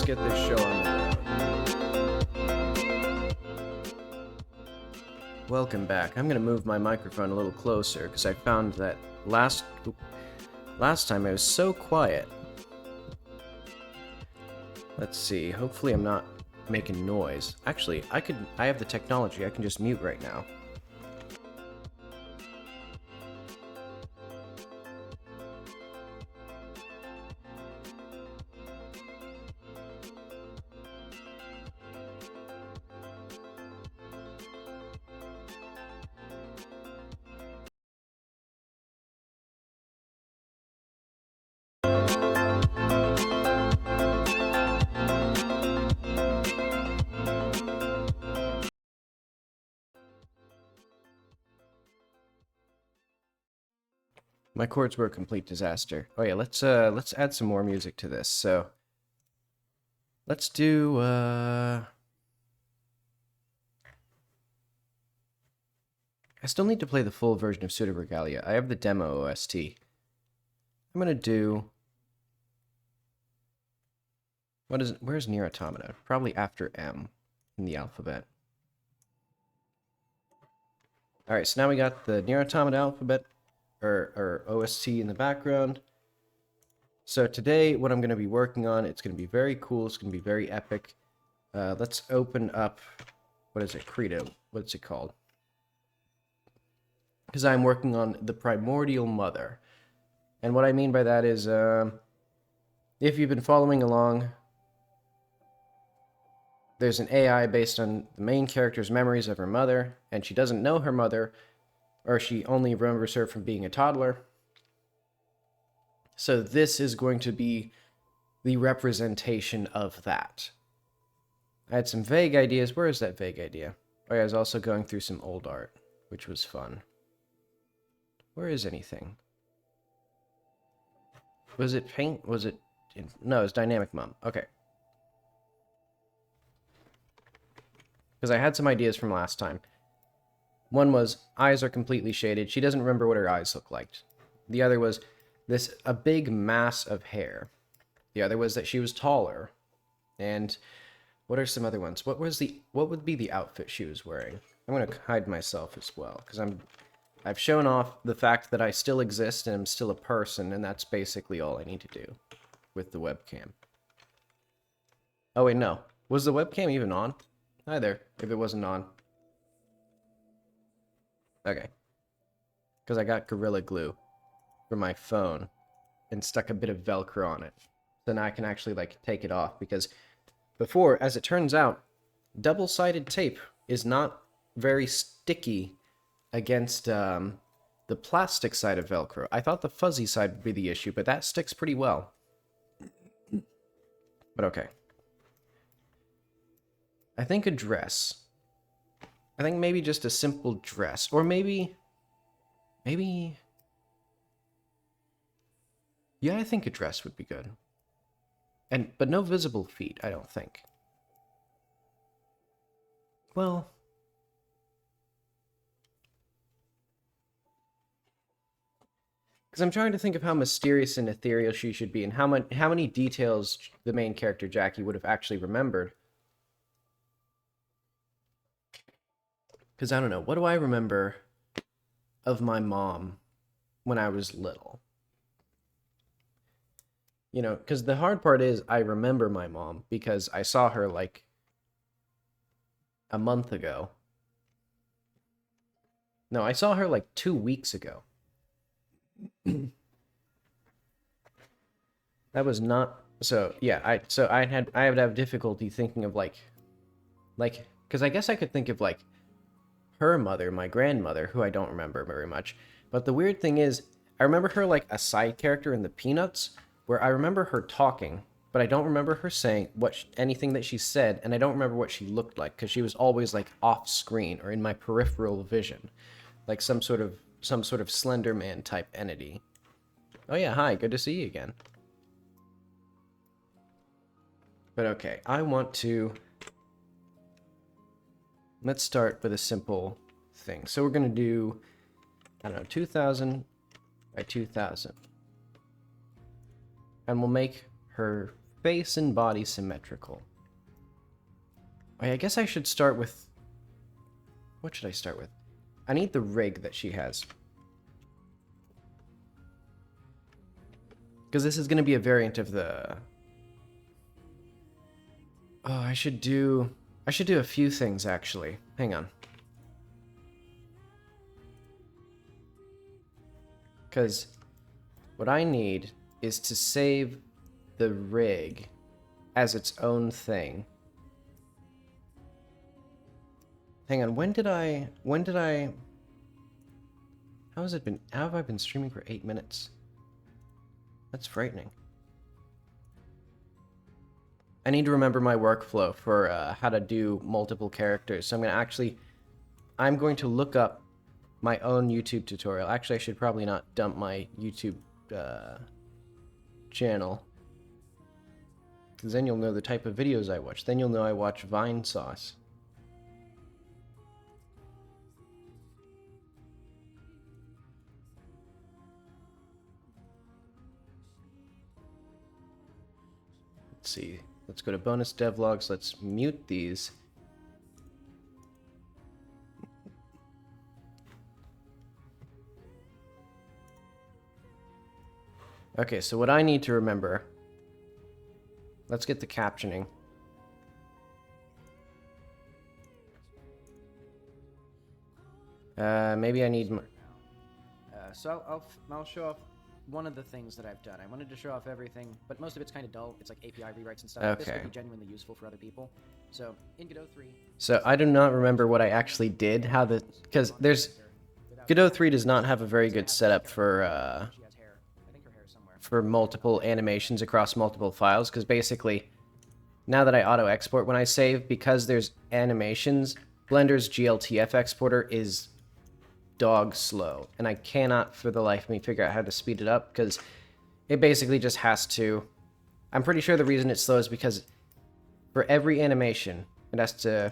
let's get this show on the road. Welcome back. I'm gonna move my microphone a little closer because I found that last time it was so quiet. Let's see. Hopefully I'm not making noise. Actually, I have the technology. I can just mute right now. My chords were a complete disaster. Oh yeah, let's add some more music to this. So let's do I still need to play the full version of Pseudo Regalia. I have the demo OST. I'm gonna do where's Nier Automata? Probably after M in the alphabet. Alright, so now we got the Nier Automata alphabet or OST in the background. So today, what I'm going to be working on, it's going to be very cool, it's going to be very epic. Let's open up, what is it, Credo, what's it called? Because I'm working on the Primordial Mother. And what I mean by that is, if you've been following along, there's an AI based on the main character's memories of her mother, and she doesn't know her mother, or she only remembers her from being a toddler. So this is going to be the representation of that. I had some vague ideas. Where is that vague idea? Oh yeah, I was also going through some old art, which was fun. Where is anything? Was it paint? Was it... No, it was Dynamic Mom. Okay. Because I had some ideas from last time. One was, eyes are completely shaded. She doesn't remember what her eyes look like. The other was, a big mass of hair. The other was that she was taller. And what are some other ones? What would be the outfit she was wearing? I'm going to hide myself as well, because I've shown off the fact that I still exist and I'm still a person, and that's basically all I need to do with the webcam. Oh wait, no. Was the webcam even on? Hi there, if it wasn't on. Okay. Because I got Gorilla Glue for my phone and stuck a bit of Velcro on it. So now I can actually, like, take it off. Because before, as it turns out, double-sided tape is not very sticky against the plastic side of Velcro. I thought the fuzzy side would be the issue, but that sticks pretty well. But okay. I think a dress. I think maybe just a simple dress. Or maybe... Yeah, I think a dress would be good. But no visible feet, I don't think. Well... Because I'm trying to think of how mysterious and ethereal she should be, and how many details the main character, Jackie, would have actually remembered. Because I don't know, what do I remember of my mom when I was little? You know, because the hard part is I remember my mom because I saw her like a month ago. No, I saw her like 2 weeks ago. That was not... So, yeah, I would have difficulty thinking of like, because I guess I could think of like her mother, my grandmother, who I don't remember very much. But the weird thing is, I remember her like a side character in the Peanuts, where I remember her talking, but I don't remember her saying anything that she said, and I don't remember what she looked like, because she was always like off screen or in my peripheral vision, like some sort of Slender Man type entity. Oh yeah, hi, good to see you again. But okay, I want to... Let's start with a simple thing. So we're going to do, I don't know, 2000 by 2000. And we'll make her face and body symmetrical. I guess I should start with... What should I start with? I need the rig that she has. Because this is going to be a variant of the... Oh, I should do a few things, actually. Hang on. Because what I need is to save the rig as its own thing. Hang on, how have I been streaming for 8 minutes? That's frightening. I need to remember my workflow for how to do multiple characters. So I'm going to look up my own YouTube tutorial. Actually, I should probably not dump my YouTube channel, because then you'll know the type of videos I watch. Then you'll know I watch Vine Sauce. Let's see. Let's go to bonus devlogs. Let's mute these. Okay, so what I need to remember... Let's get the captioning. Maybe I need... So I'll show off one of the things that I've done. I wanted to show off everything, but most of it's kind of dull. It's like API rewrites and stuff. Okay. This would be genuinely useful for other people. So in Godot 3... So I do not remember what I actually did, because Godot 3 does not have a very good setup for multiple animations across multiple files, because basically, now that I auto-export when I save, because there's animations, Blender's GLTF exporter is dog slow, and I cannot for the life of me figure out how to speed it up, because it basically just has to... I'm pretty sure the reason it's slow is because for every animation, it has to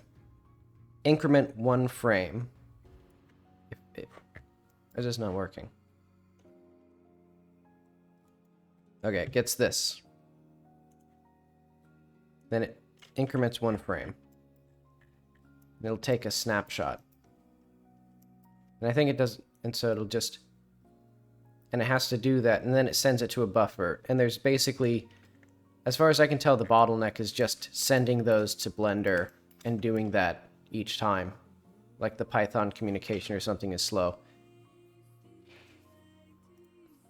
increment 1 frame. It's just not working. Okay, it gets this. Then it increments 1 frame. And it'll take a snapshot. And I think it does, and so it'll just... And it has to do that, and then it sends it to a buffer. And there's basically, as far as I can tell, the bottleneck is just sending those to Blender and doing that each time. Like the Python communication or something is slow.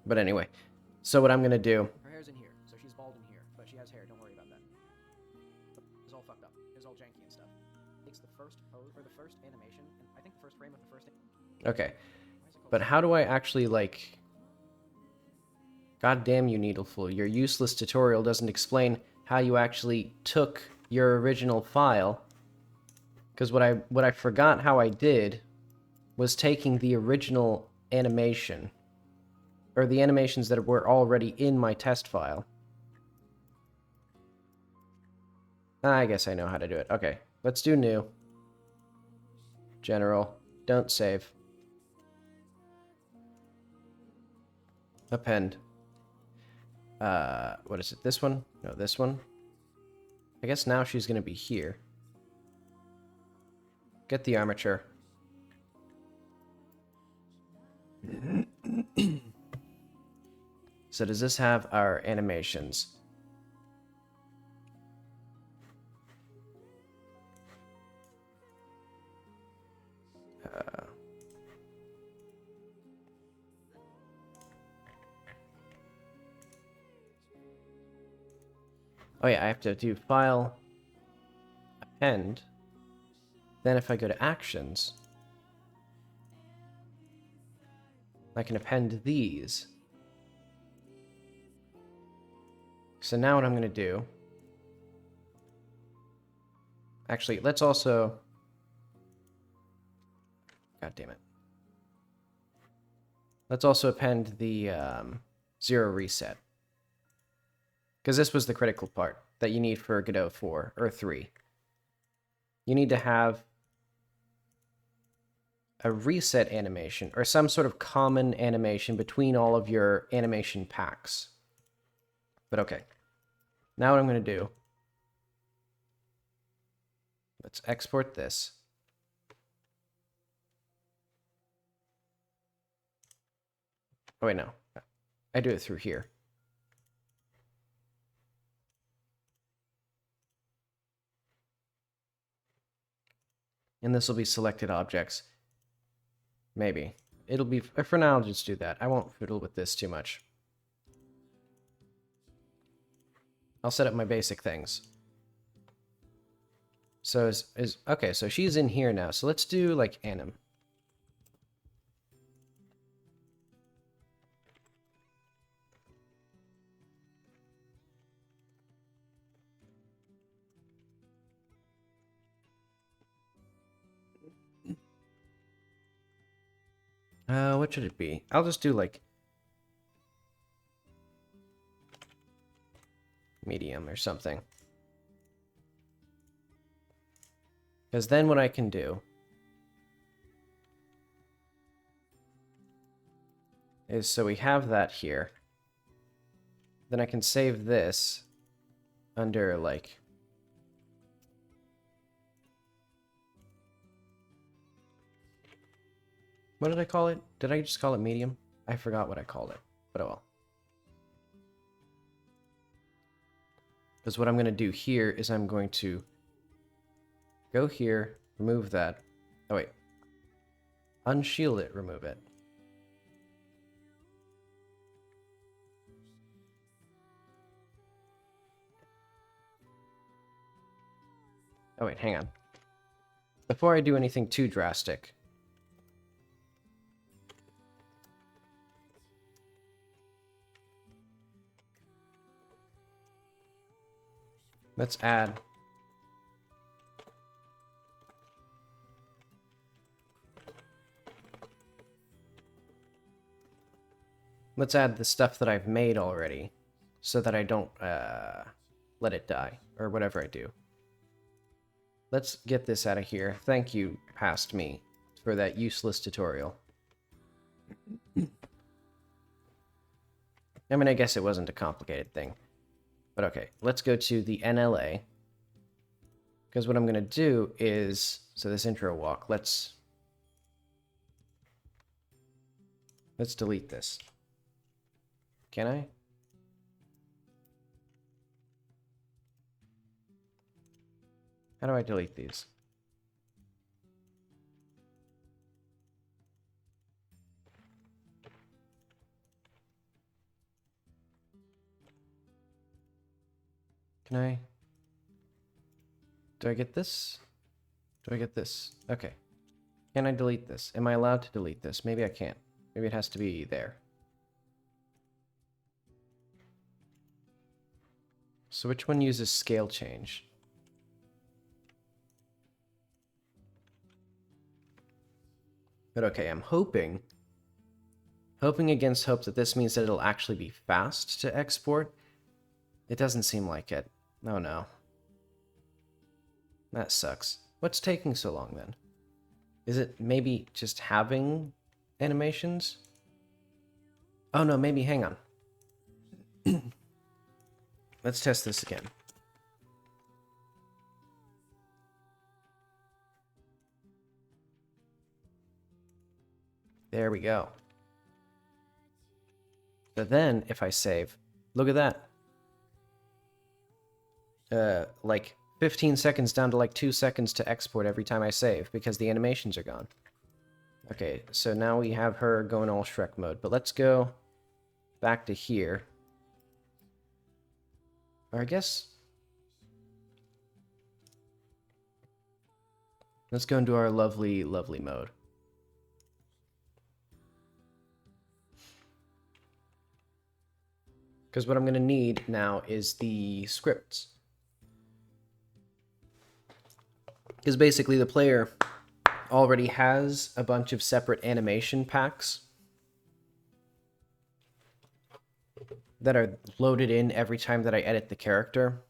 But anyway, so what I'm going to do... Her hair's in here, so she's bald in here, but she has hair, don't worry about that. It's all fucked up. It's all janky and stuff. Takes the first pose, or the first animation, and I think the first frame of the first... Okay, but how do I actually, like... God damn you, Needleful. Your useless tutorial doesn't explain how you actually took your original file. Because what I forgot how I did was taking the original animation, or the animations that were already in my test file. I guess I know how to do it. Okay, let's do new. General. Don't save. Append. What is it? This one? No, this one. I guess now she's going to be here. Get the armature. So does this have our animations? Oh yeah, I have to do file, append. Then if I go to actions, I can append these. So now what I'm going to do... Actually, let's also... God damn it. Let's also append the 0 reset. Because this was the critical part that you need for Godot 4, or 3. You need to have a reset animation, or some sort of common animation between all of your animation packs. But okay. Now what I'm going to do, let's export this. Oh wait, no. I do it through here. And this will be selected objects. Maybe. It'll be, for now, I'll just do that. I won't fiddle with this too much. I'll set up my basic things. So okay, so she's in here now. So let's do like anim. What should it be? I'll just do like medium or something. Because then what I can do is, so we have that here. Then I can save this under like, what did I call it? Did I just call it medium? I forgot what I called it, but oh well. Because what I'm going to do here is I'm going to go here, remove that. Oh wait. Unshield it, remove it. Oh wait, hang on. Before I do anything too drastic, let's add the stuff that I've made already so that I don't let it die or whatever I do. Let's get this out of here. Thank you, past me, for that useless tutorial. I mean, I guess it wasn't a complicated thing. But okay, let's go to the NLA. Because what I'm going to do is, so this intro walk, let's delete this. Can I? How do I delete these? Can I? Do I get this? Do I get this? Okay. Can I delete this? Am I allowed to delete this? Maybe I can't. Maybe it has to be there. So which one uses scale change? But okay, I'm hoping against hope that this means that it'll actually be fast to export. It doesn't seem like it. Oh no. That sucks. What's taking so long then? Is it maybe just having animations? Oh no, maybe, hang on. Let's test this again. There we go. So then, if I save, look at that. Like 15 seconds down to like 2 seconds to export every time I save because the animations are gone. Okay, so now we have her going all Shrek mode, but let's go back to here. Or I guess, let's go into our lovely, lovely mode. Because what I'm going to need now is the scripts. Because basically the player already has a bunch of separate animation packs that are loaded in every time that I edit the character.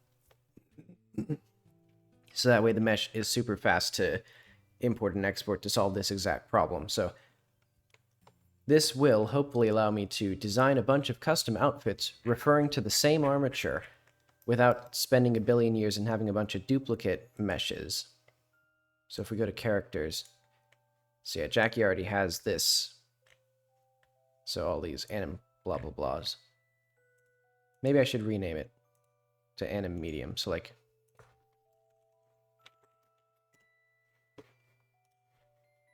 So that way the mesh is super fast to import and export to solve this exact problem. So this will hopefully allow me to design a bunch of custom outfits referring to the same armature without spending a billion years and having a bunch of duplicate meshes. So if we go to characters, so yeah, Jackie already has this. So all these anim blah blah blahs. Maybe I should rename it to anim medium. So like,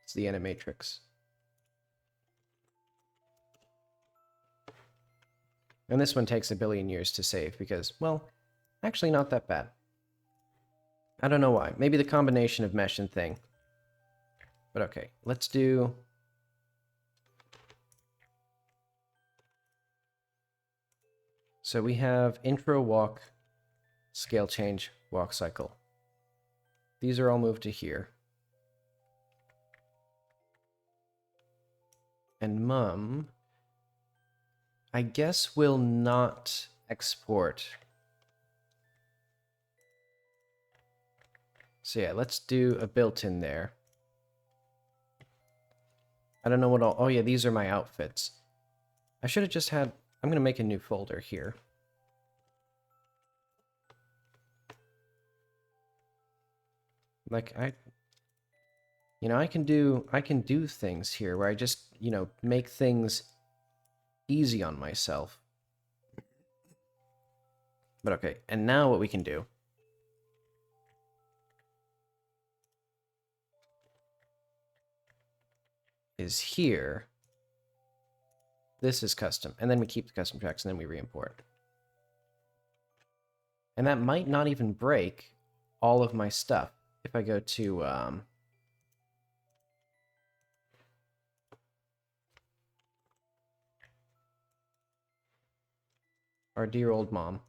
it's the animatrix. And this one takes a billion years to save because, well, actually not that bad. I don't know why. Maybe the combination of mesh and thing. But okay, let's do... So we have intro, walk, scale change, walk cycle. These are all moved to here. And mum, I guess will not export. So yeah, let's do a built-in there. I don't know what all... Oh yeah, these are my outfits. I should have just had... I'm going to make a new folder here. Like, you know, I can do things here where I just, you know, make things easy on myself. But okay, and now what we can do is here, this is custom, and then we keep the custom tracks and then we re-import. And that might not even break all of my stuff. If I go to our dear old mom.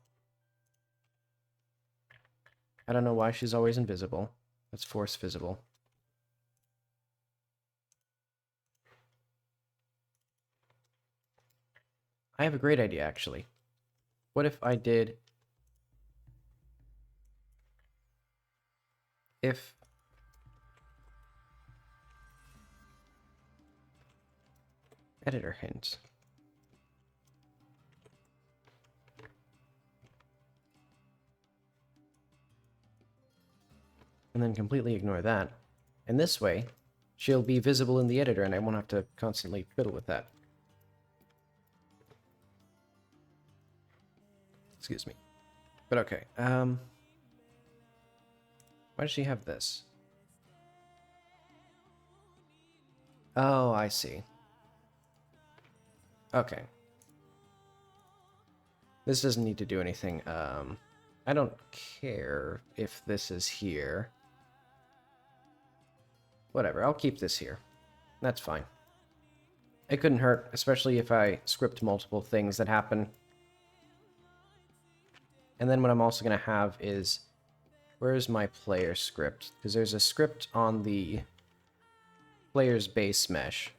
I don't know why she's always invisible. Let's force visible. I have a great idea, actually. What if I did... If... Editor hints. And then completely ignore that. And this way, she'll be visible in the editor and I won't have to constantly fiddle with that. Excuse me. But okay, why does she have this? Oh, I see. Okay. This doesn't need to do anything. I don't care if this is here. Whatever, I'll keep this here. That's fine. It couldn't hurt, especially if I script multiple things that happen. And then what I'm also going to have is... Where's my player script? Because there's a script on the player's base mesh.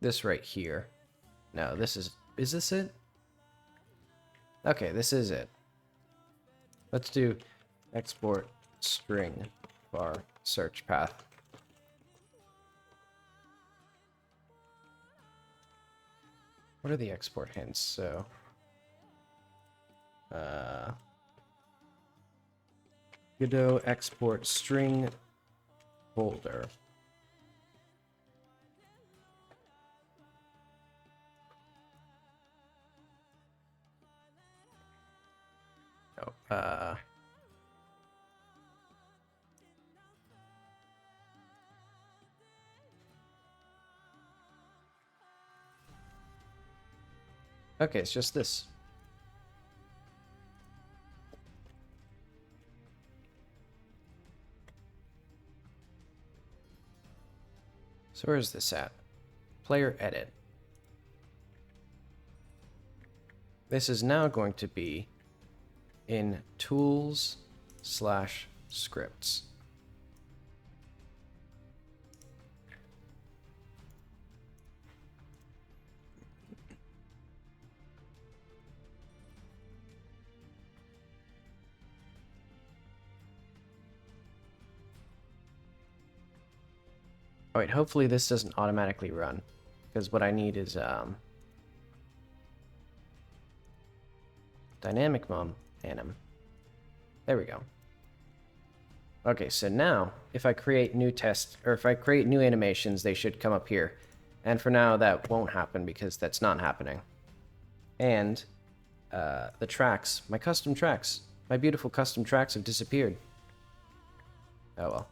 This right here. No, this is... Is this it? Okay, this is it. Let's do export string var search path. What are the export hints? So... Godot export string folder. Oh, okay, it's just this. So where is this at? Player edit. This is now going to be in tools/scripts. Oh wait, hopefully this doesn't automatically run, because what I need is Dynamic mom anim. There we go. Okay, so now if I create new tests, or if I create new animations, they should come up here. And for now, that won't happen because that's not happening. And the tracks, my custom tracks, my beautiful custom tracks have disappeared. Oh well.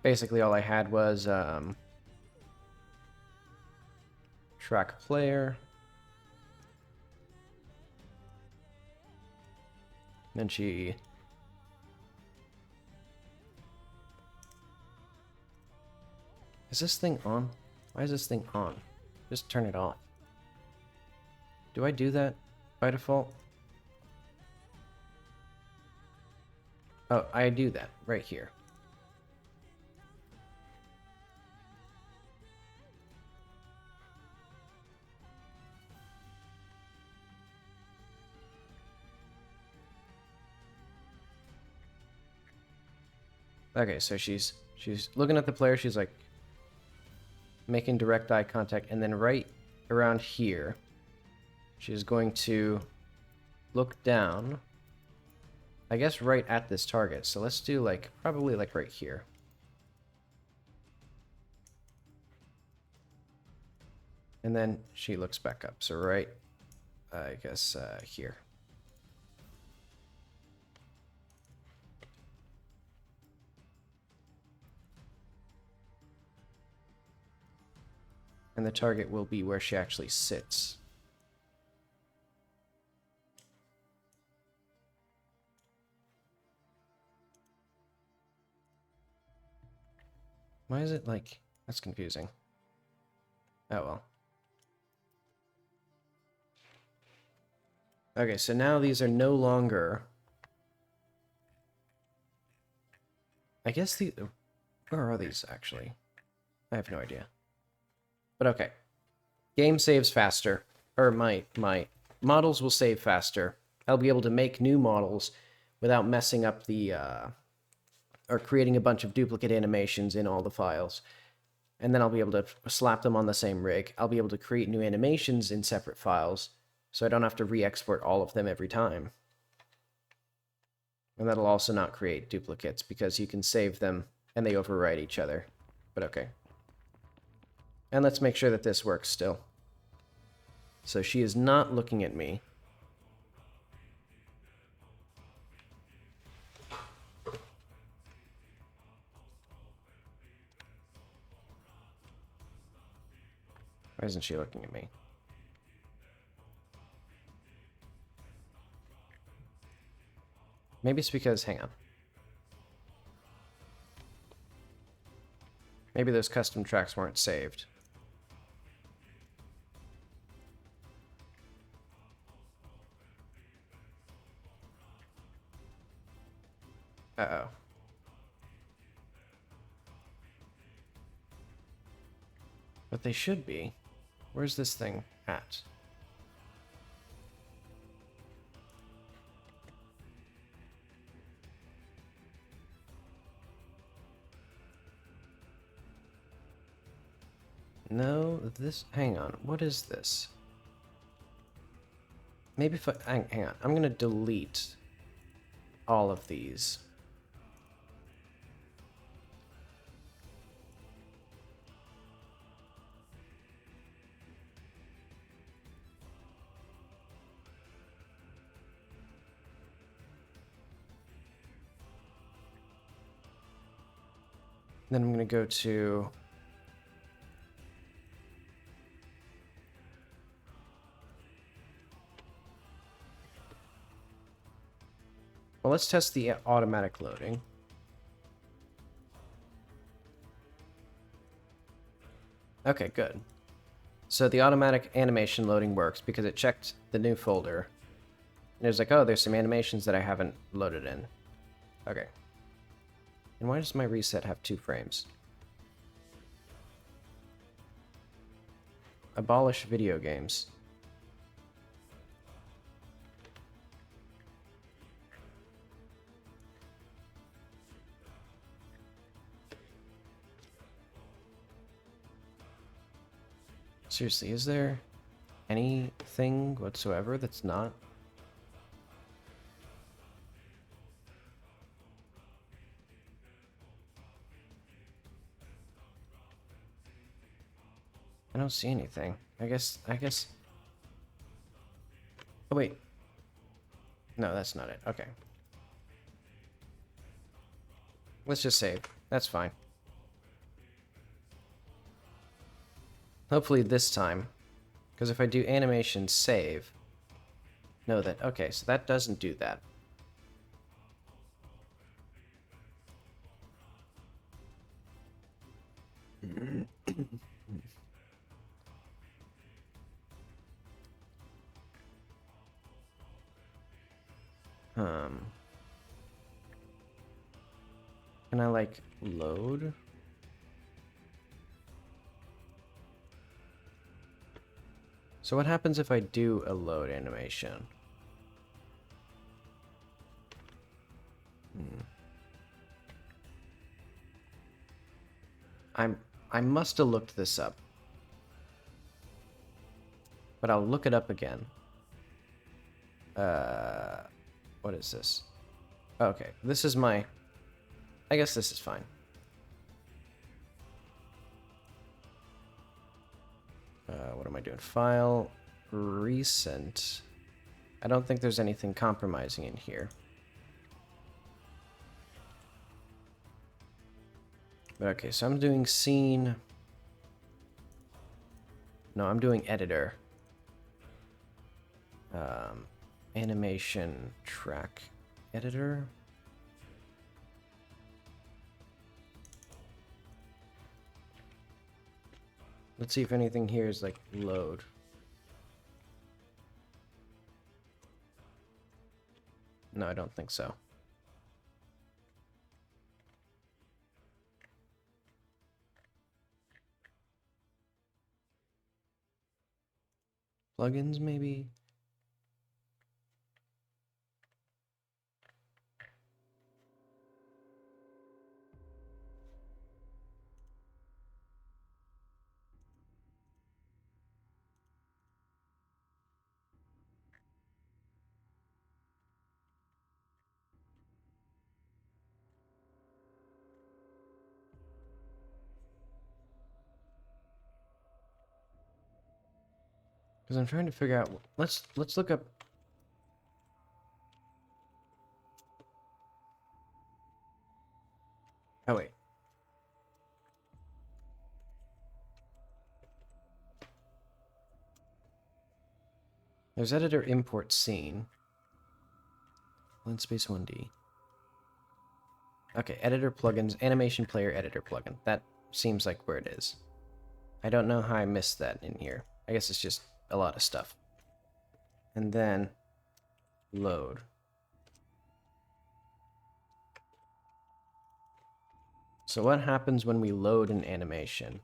Basically, all I had was track player. Then she... Is this thing on? Why is this thing on? Just turn it off. Do I do that by default? Oh, I do that right here. Okay, so she's looking at the player, she's like making direct eye contact, and then right around here, she's going to look down, I guess right at this target. So let's do like, probably like right here. And then she looks back up, so right, I guess here. And the target will be where she actually sits. Why is it like... That's confusing. Oh well. Okay, so now these are no longer... I guess the... Where are these, actually? I have no idea. But okay. Game saves faster. Or my models will save faster. I'll be able to make new models without messing up the... or creating a bunch of duplicate animations in all the files. And then I'll be able to slap them on the same rig. I'll be able to create new animations in separate files, so I don't have to re-export all of them every time. And that'll also not create duplicates, because you can save them and they overwrite each other. But okay. And let's make sure that this works still. So she is not looking at me. Why isn't she looking at me? Maybe it's because, hang on. Maybe those custom tracks weren't saved. Uh-oh. But they should be. Where's this thing at? No, this... Hang on. What is this? Maybe if I... Hang on. I'm gonna delete all of these. Then I'm going to go to... Well, let's test the automatic loading. Okay, good. So the automatic animation loading works because it checked the new folder. And it was like, oh, there's some animations that I haven't loaded in. Okay. And why does my reset have 2 frames? Abolish video games. Seriously, is there anything whatsoever that's not? I don't see anything. I guess... Oh, wait. No, that's not it. Okay. Let's just save. That's fine. Hopefully this time. Because if I do animation save... No, that... Okay, so that doesn't do that. Can I, like, load? So what happens if I do a load animation? I must have looked this up. But I'll look it up again. What is this? Okay, this is my... I guess this is fine. What am I doing? File, recent. I don't think there's anything compromising in here. But okay, so I'm doing scene. No, I'm doing editor. Animation track editor. Let's see if anything here is like load. No, I don't think so. Plugins, maybe? Because I'm trying to figure out... Let's look up... Oh, wait. There's editor import scene. Blend space 1D. Okay, editor plugins, animation player editor plugin. That seems like where it is. I don't know how I missed that in here. I guess it's just a lot of stuff. And then load. So what happens when we load an animation?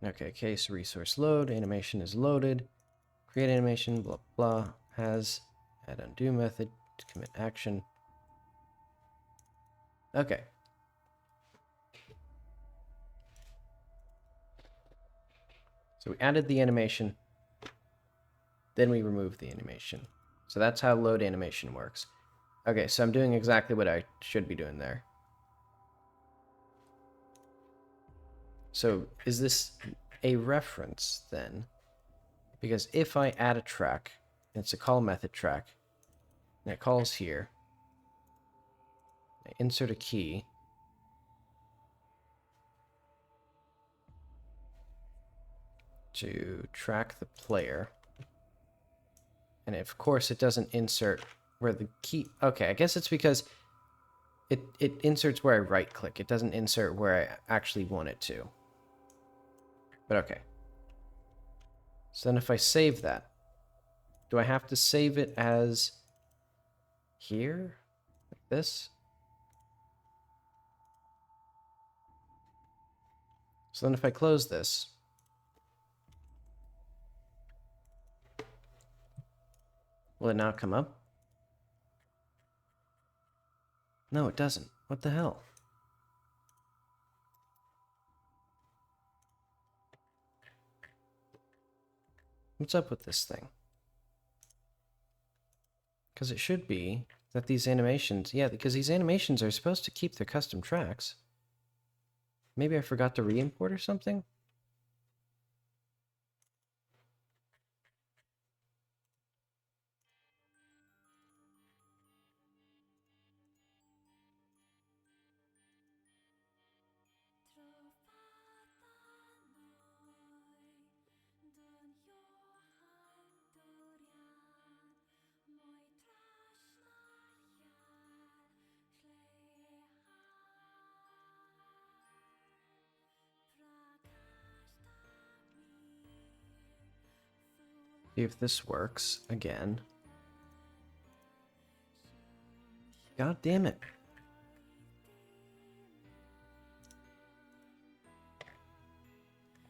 Okay, case resource load, animation is loaded. Create animation, blah, blah, has add undo method, commit action. Okay. So we added the animation, then we removed the animation. So that's how load animation works. Okay, so I'm doing exactly what I should be doing there. So is this a reference then? Because if I add a track, and it's a call method track, and it calls here, I insert a key, to track the player, and of course it doesn't insert where the key... Okay, I guess it's because it inserts where I right click. It doesn't insert where I actually want it to. But okay. So then if I save that, do I have to save it as here? Like this? So then if I close this, will it now come up? No, it doesn't. What the hell? What's up with this thing? Because it should be that these animations... Yeah, because these animations are supposed to keep their custom tracks. Maybe I forgot to re-import or something? See if this works again. God damn it.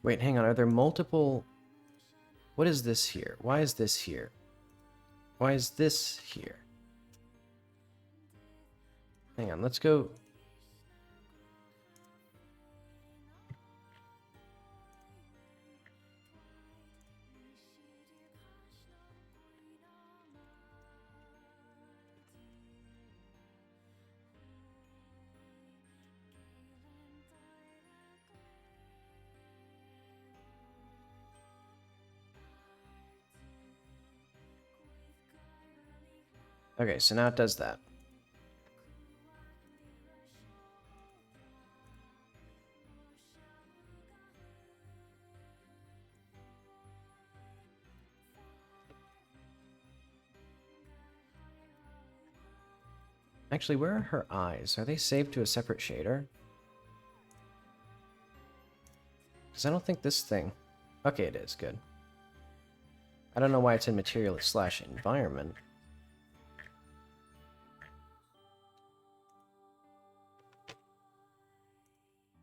Wait, hang on. Are there multiple... What is this here? Why is this here? Why is this here? Hang on, let's go... Okay, so now it does that. Actually, where are her eyes? Are they saved to a separate shader? Because I don't think this thing... Okay, it is. Good. I don't know why it's in material / environment.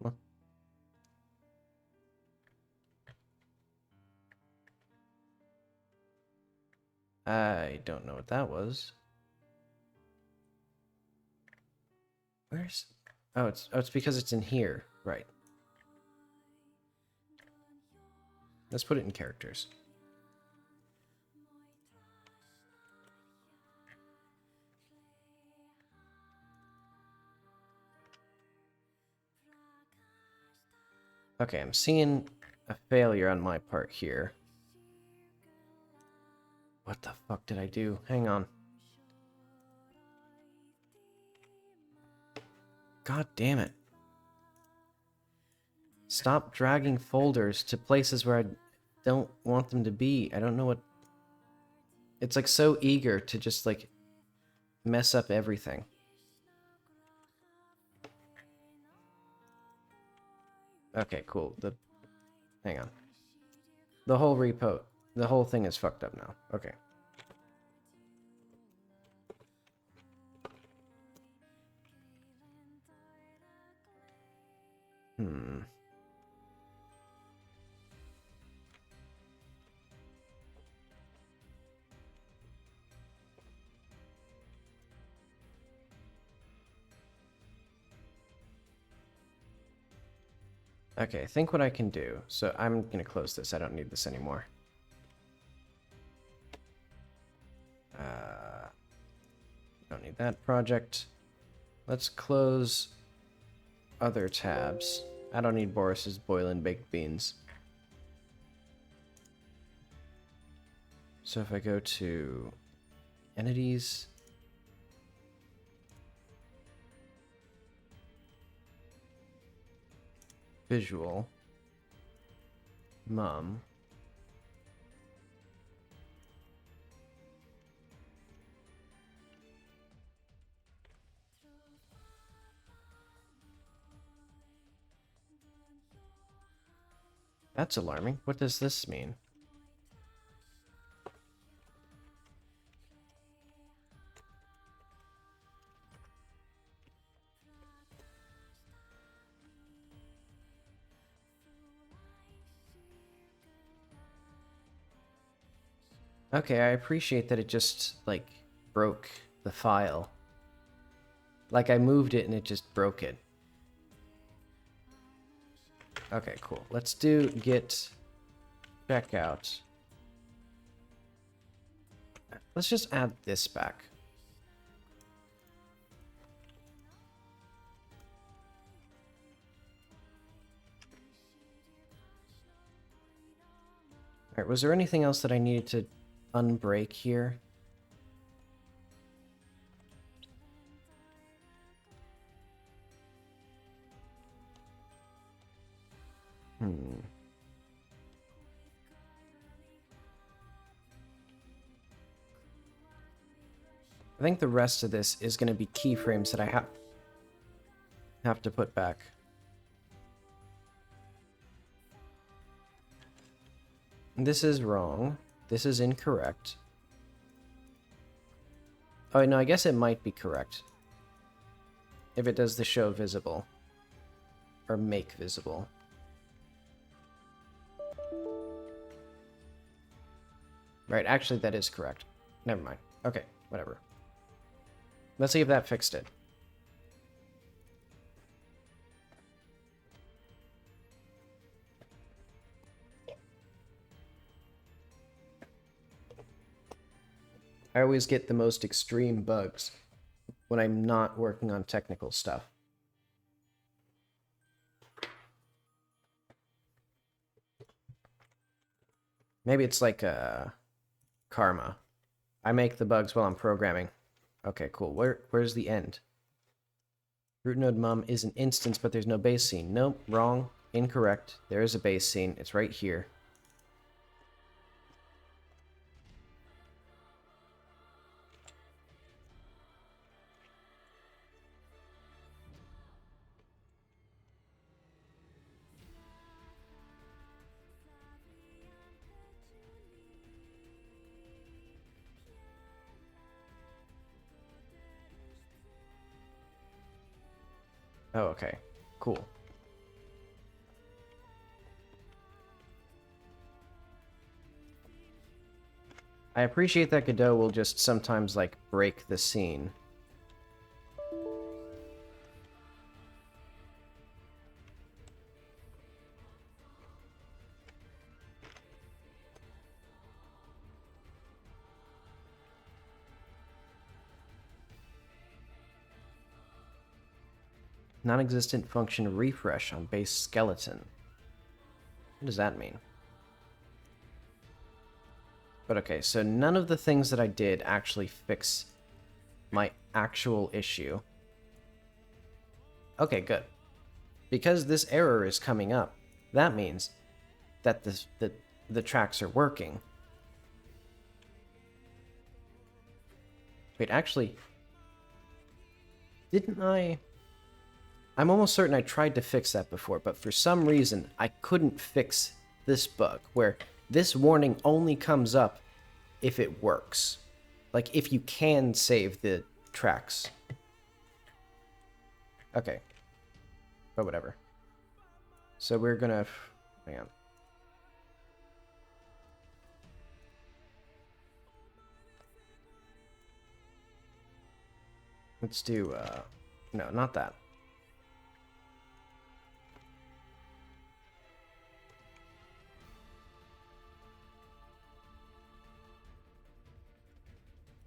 Well. I don't know what that was. Where's... Oh, it's because it's in here. Right. Let's put it in characters. Okay, I'm seeing a failure on my part here. What the fuck did I do? Hang on. God damn it. Stop dragging folders to places where I don't want them to be. I don't know what... It's like so eager to just like mess up everything. Okay, cool. Hang on. The whole repo... The whole thing is fucked up now. Okay. Okay, I think what I can do... So I'm gonna close this. I don't need this anymore. Don't need that project. Let's close other tabs. I don't need Boris's boiling baked beans. So if I go to entities, visual, mum, that's alarming. What does this mean? Okay, I appreciate that it just, like, broke the file. Like, I moved it and it just broke it. Okay, cool. Let's do git checkout. Let's just add this back. Alright, was there anything else that I needed to unbreak here? I think the rest of this is going to be keyframes that I have to put back. This is wrong. This is incorrect. Oh, no, I guess it might be correct. If it does the show visible. Or make visible. Right, actually that is correct. Never mind. Okay, whatever. Let's see if that fixed it. I always get the most extreme bugs when I'm not working on technical stuff. Maybe it's like karma. I make the bugs while I'm programming. Okay, cool. Where's the end? Root node mum is an instance, but there's no base scene. Nope, wrong. Incorrect. There is a base scene. It's right here. Oh, okay. Cool. I appreciate that Godot will just sometimes, like, break the scene. Non-existent function refresh on base skeleton. What does that mean? But okay, so none of the things that I did actually fix my actual issue. Okay, good. Because this error is coming up, that means that the tracks are working. Wait, actually, didn't I... I'm almost certain I tried to fix that before, but for some reason, I couldn't fix this bug, where this warning only comes up if it works. Like, if you can save the tracks. Okay. But whatever. So we're gonna... Hang on. Let's do, no, not that.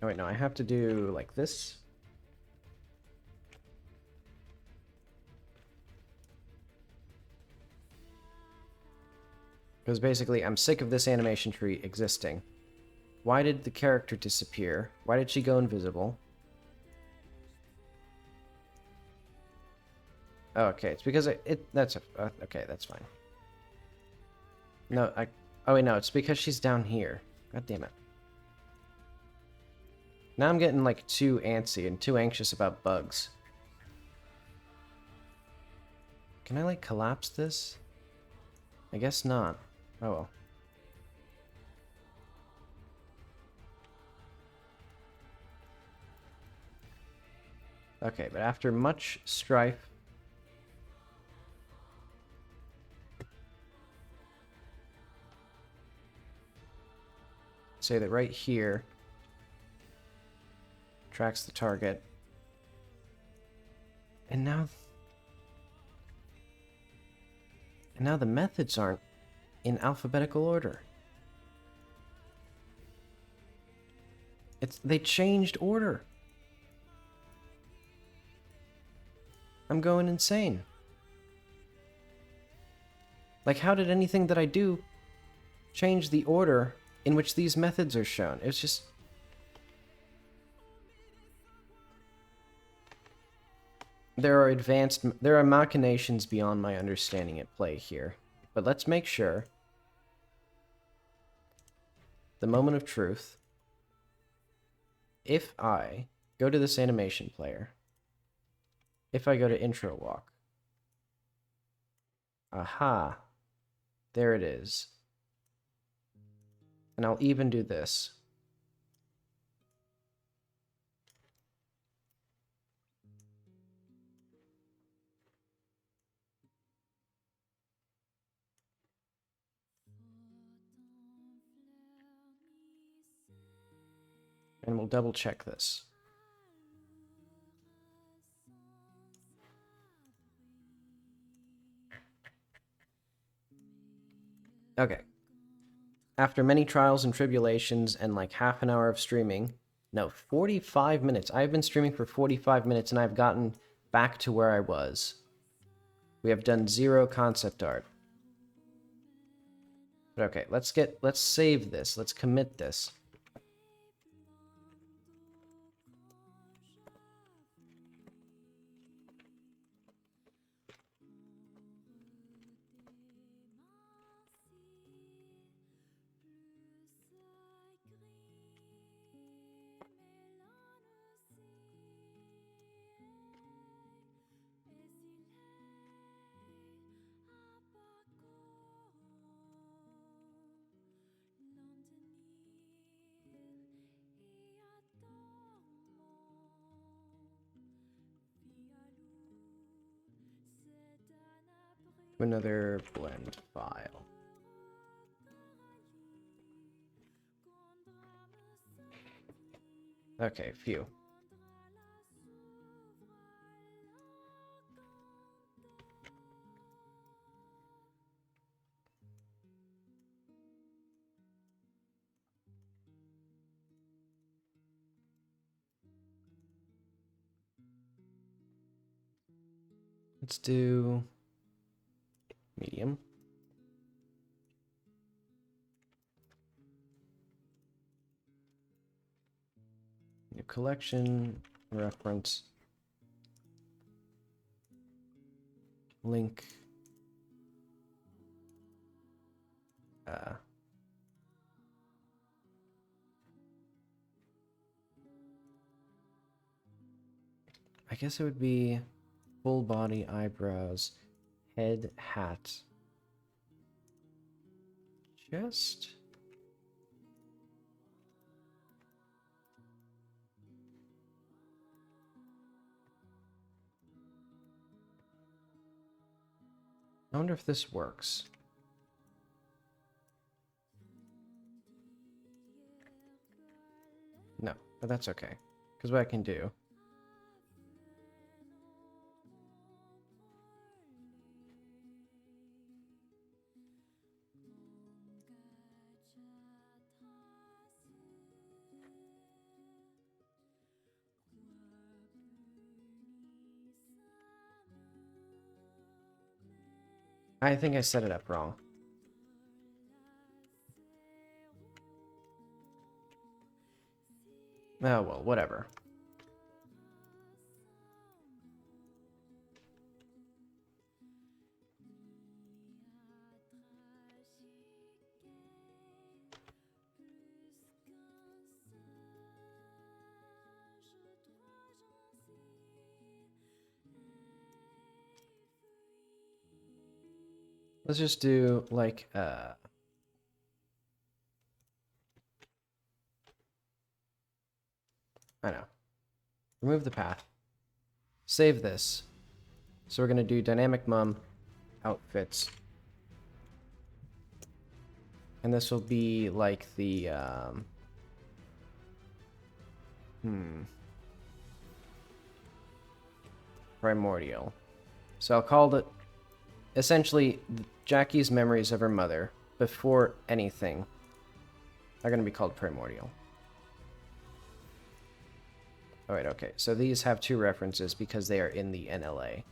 Oh, wait, no, I have to do like this. Because basically, I'm sick of this animation tree existing. Why did the character disappear? Why did she go invisible? Oh, okay, it's because that's okay, that's fine. No, oh wait, no, it's because she's down here. God damn it. Now I'm getting, like, too antsy and too anxious about bugs. Can I, like, collapse this? I guess not. Oh well. Okay, but after much strife... say that right here tracks the target. And now the methods aren't in alphabetical order. They changed order. I'm going insane. Like, how did anything that I do change the order in which these methods are shown? It's just... There are machinations beyond my understanding at play here. But let's make sure. The moment of truth. If I go to this animation player, if I go to intro walk, aha, there it is. And I'll even do this. And we'll double check this. Okay. After many trials and tribulations and like half an hour of streaming, no, 45 minutes. I've been streaming for 45 minutes and I've gotten back to where I was. We have done 0 concept art. But okay, let's save this. Let's commit this. Another blend file. Okay, phew. Let's do medium. New collection, reference, link, I guess it would be full body, eyebrows, head, hat, chest. I wonder if this works. No, but that's okay. Because what I can do... I think I set it up wrong. Oh, well, whatever. Let's just do, like, I know. Remove the path. Save this. So we're going to do dynamic mum outfits. And this will be like the Primordial. So I'll call it essentially Jackie's memories of her mother before anything are going to be called primordial. Alright, okay. So these have two references because they are in the NLA.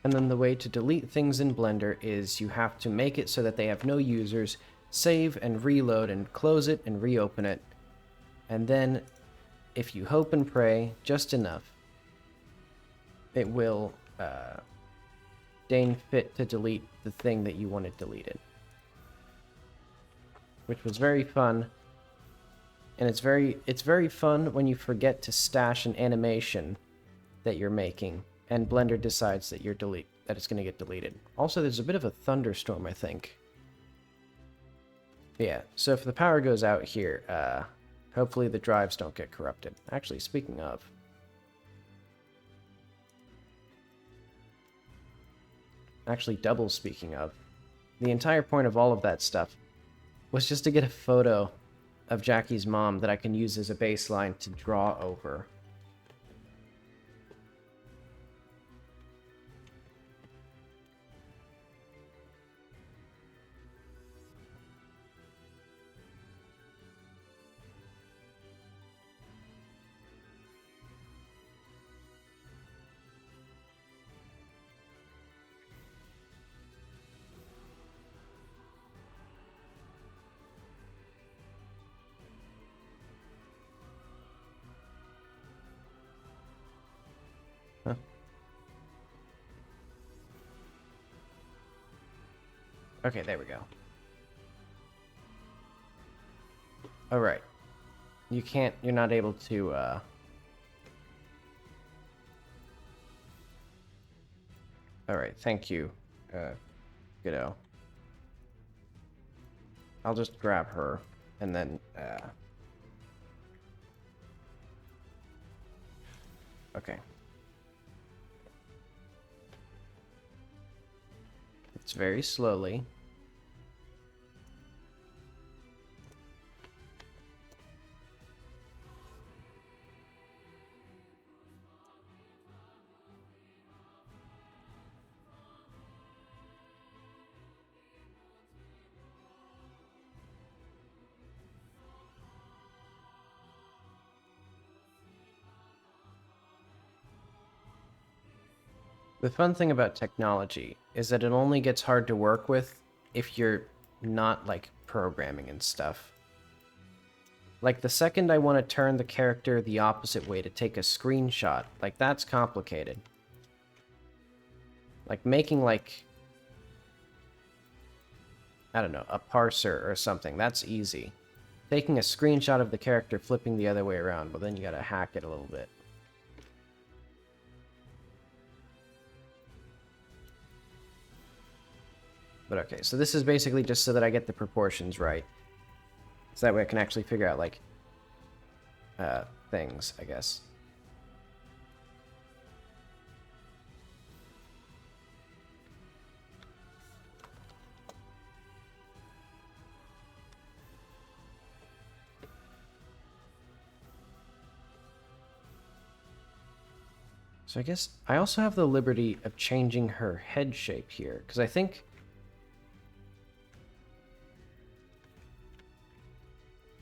And then the way to delete things in Blender is you have to make it so that they have no users, save and reload and close it and reopen it. And then, if you hope and pray just enough, it will deign fit to delete the thing that you wanted deleted. Which was very fun. And it's very fun when you forget to stash an animation that you're making, and Blender decides that that it's going to get deleted. Also, there's a bit of a thunderstorm, I think. Yeah, so if the power goes out here, hopefully the drives don't get corrupted. Actually, speaking of... Actually, double speaking of. The entire point of all of that stuff was just to get a photo of Jackie's mom that I can use as a baseline to draw over. Huh? Okay, there we go. Alright. You're not able to, Alright, thank you, Godot. I'll just grab her, and then, Okay. It's very slowly. The fun thing about technology is that it only gets hard to work with if you're not, like, programming and stuff. Like, the second I want to turn the character the opposite way to take a screenshot, like, that's complicated. Like, making, like, I don't know, a parser or something, that's easy. Taking a screenshot of the character flipping the other way around, well, then you gotta hack it a little bit. But okay, so this is basically just so that I get the proportions right. So that way I can actually figure out, like, things, I guess. So I guess I also have the liberty of changing her head shape here, because I think...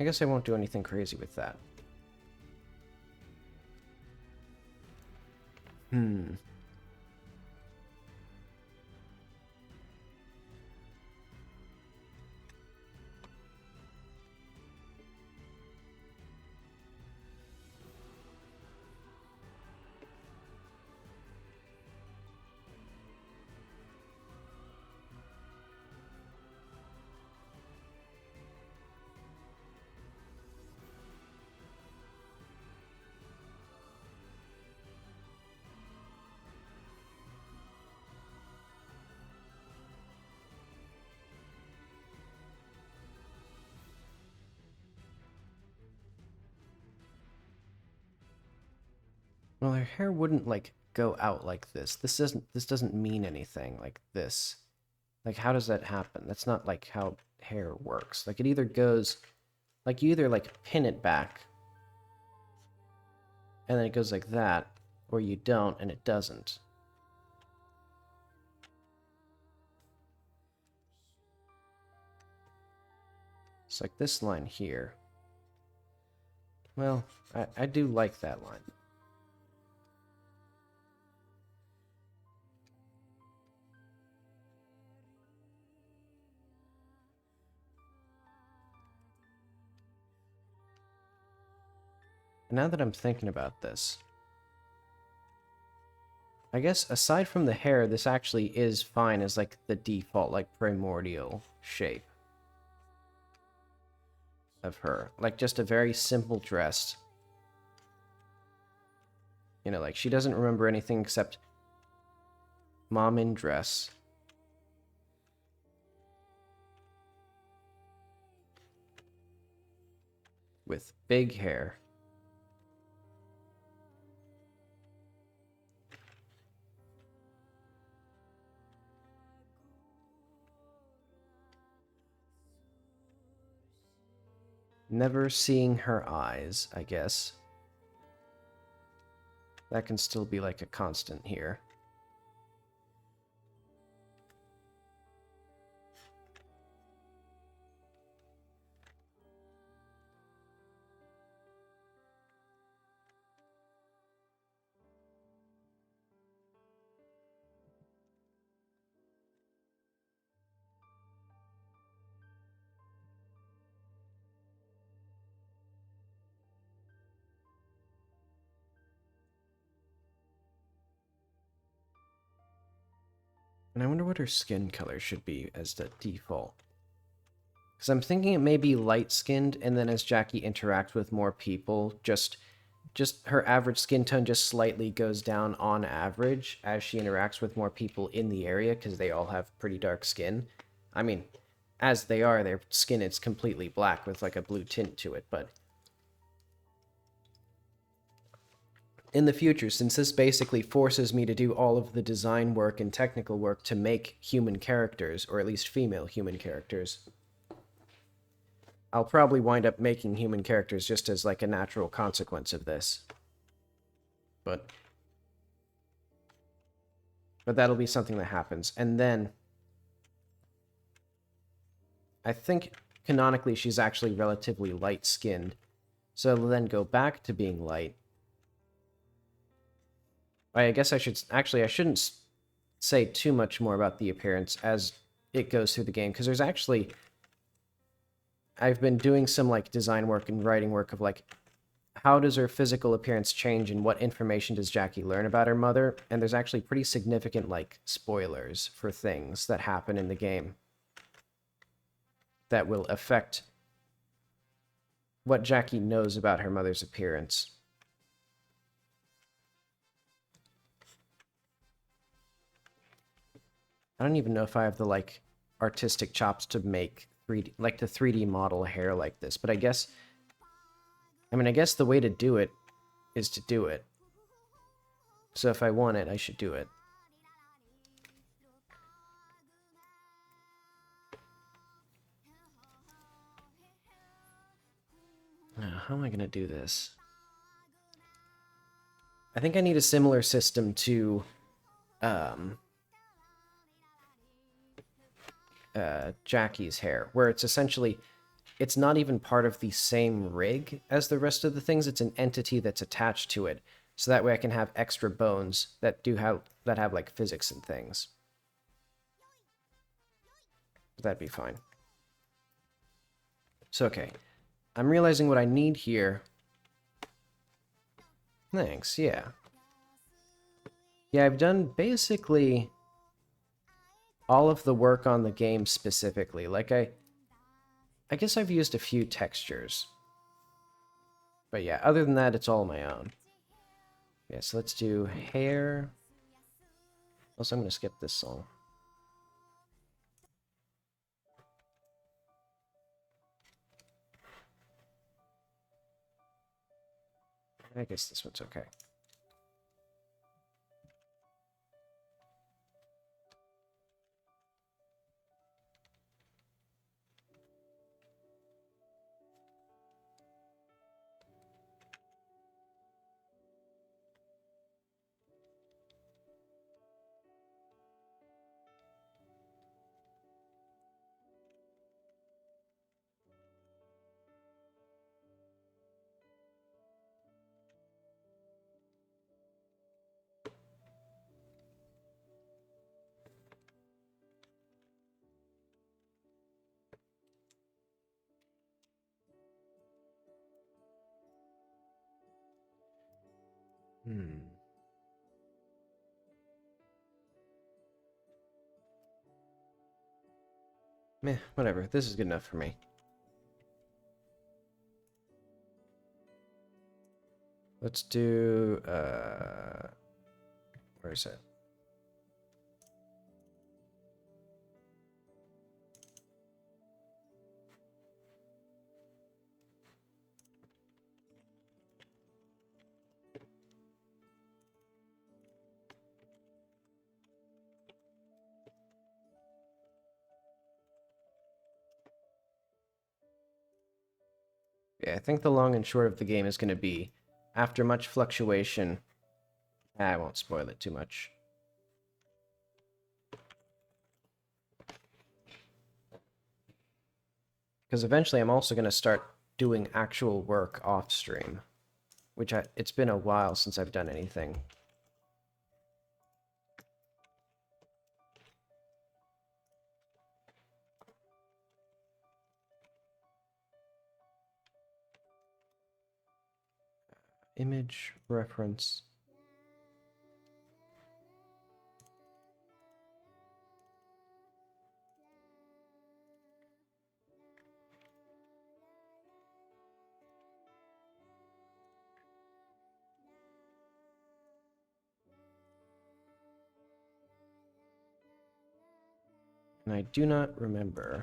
I guess I won't do anything crazy with that. Well, her hair wouldn't, like, go out like this. This doesn't mean anything like this. Like, how does that happen? That's not, like, how hair works. Like, it either goes... Like, you either, like, pin it back, and then it goes like that, or you don't, and it doesn't. It's like this line here. Well, I do like that line. Now that I'm thinking about this, I guess aside from the hair, this actually is fine as like the default, like primordial shape of her. Like just a very simple dress. You know, like she doesn't remember anything except mom in dress. With big hair. Never seeing her eyes, I guess. That can still be like a constant here. And I wonder what her skin color should be as the default. Because I'm thinking it may be light-skinned, and then as Jackie interacts with more people, just her average skin tone just slightly goes down on average as she interacts with more people in the area, because they all have pretty dark skin. I mean, as they are, their skin is completely black with like a blue tint to it, but... In the future, since this basically forces me to do all of the design work and technical work to make human characters, or at least female human characters, I'll probably wind up making human characters just as like a natural consequence of this. But that'll be something that happens. And then I think canonically she's actually relatively light-skinned. So it'll then go back to being light. I guess I should... Actually, I shouldn't say too much more about the appearance as it goes through the game, because there's actually... I've been doing some, like, design work and writing work of, like, how does her physical appearance change and what information does Jackie learn about her mother? And there's actually pretty significant, like, spoilers for things that happen in the game that will affect what Jackie knows about her mother's appearance. I don't even know if I have the, like, artistic chops to make 3D, like, the 3D model hair like this, but I guess... I mean, I guess the way to do it is to do it. So if I want it, I should do it. How am I going to do this? I think I need a similar system to... Jackie's hair, where it's essentially, it's not even part of the same rig as the rest of the things, it's an entity that's attached to it, so that way I can have extra bones that have like physics and things. That'd be fine. So okay, I'm realizing what I need here. Thanks, yeah. Yeah, I've done basically all of the work on the game specifically. Like, I guess I've used a few textures. But yeah, other than that, it's all my own. Yeah, so let's do hair. Also, I'm going to skip this song. I guess this one's okay. Meh, whatever. This is good enough for me. Let's do, where is it? Yeah, I think the long and short of the game is going to be, after much fluctuation, I won't spoil it too much. Because eventually I'm also going to start doing actual work off stream, which it's been a while since I've done anything. Image reference. And I do not remember.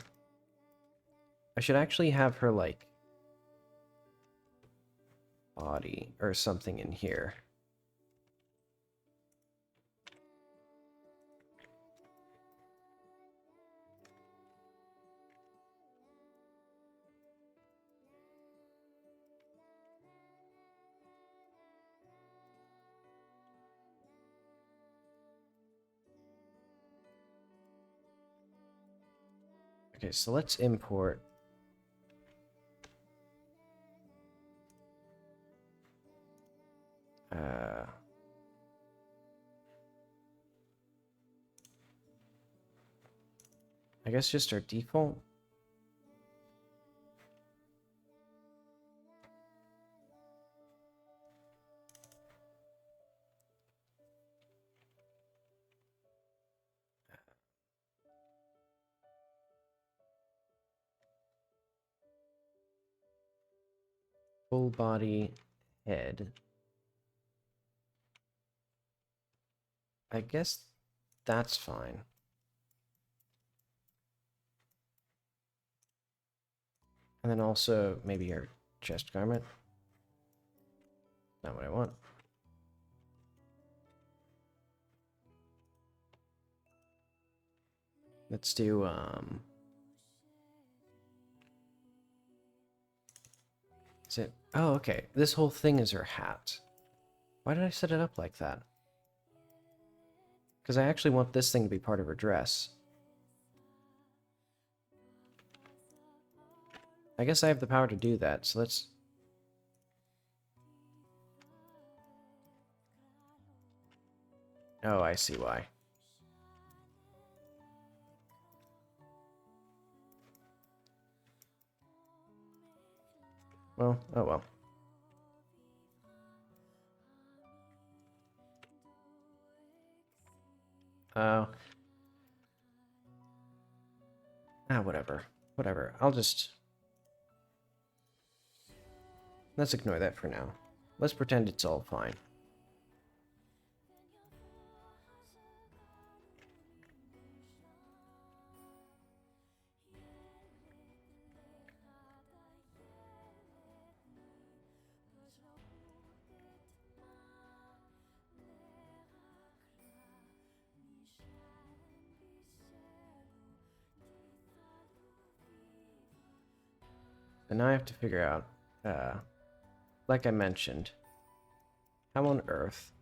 I should actually have her, like, body or something in here. Okay, so let's import. I guess just our default. Full body head. I guess that's fine. And then also maybe your chest garment. Not what I want. Let's do is it? Oh, okay. This whole thing is her hat. Why did I set it up like that? Because I actually want this thing to be part of her dress. I guess I have the power to do that, so let's... Oh, I see why. Well, oh well. Whatever. Whatever. I'll just... Let's ignore that for now. Let's pretend it's all fine. And now I have to figure out, like I mentioned, how on earth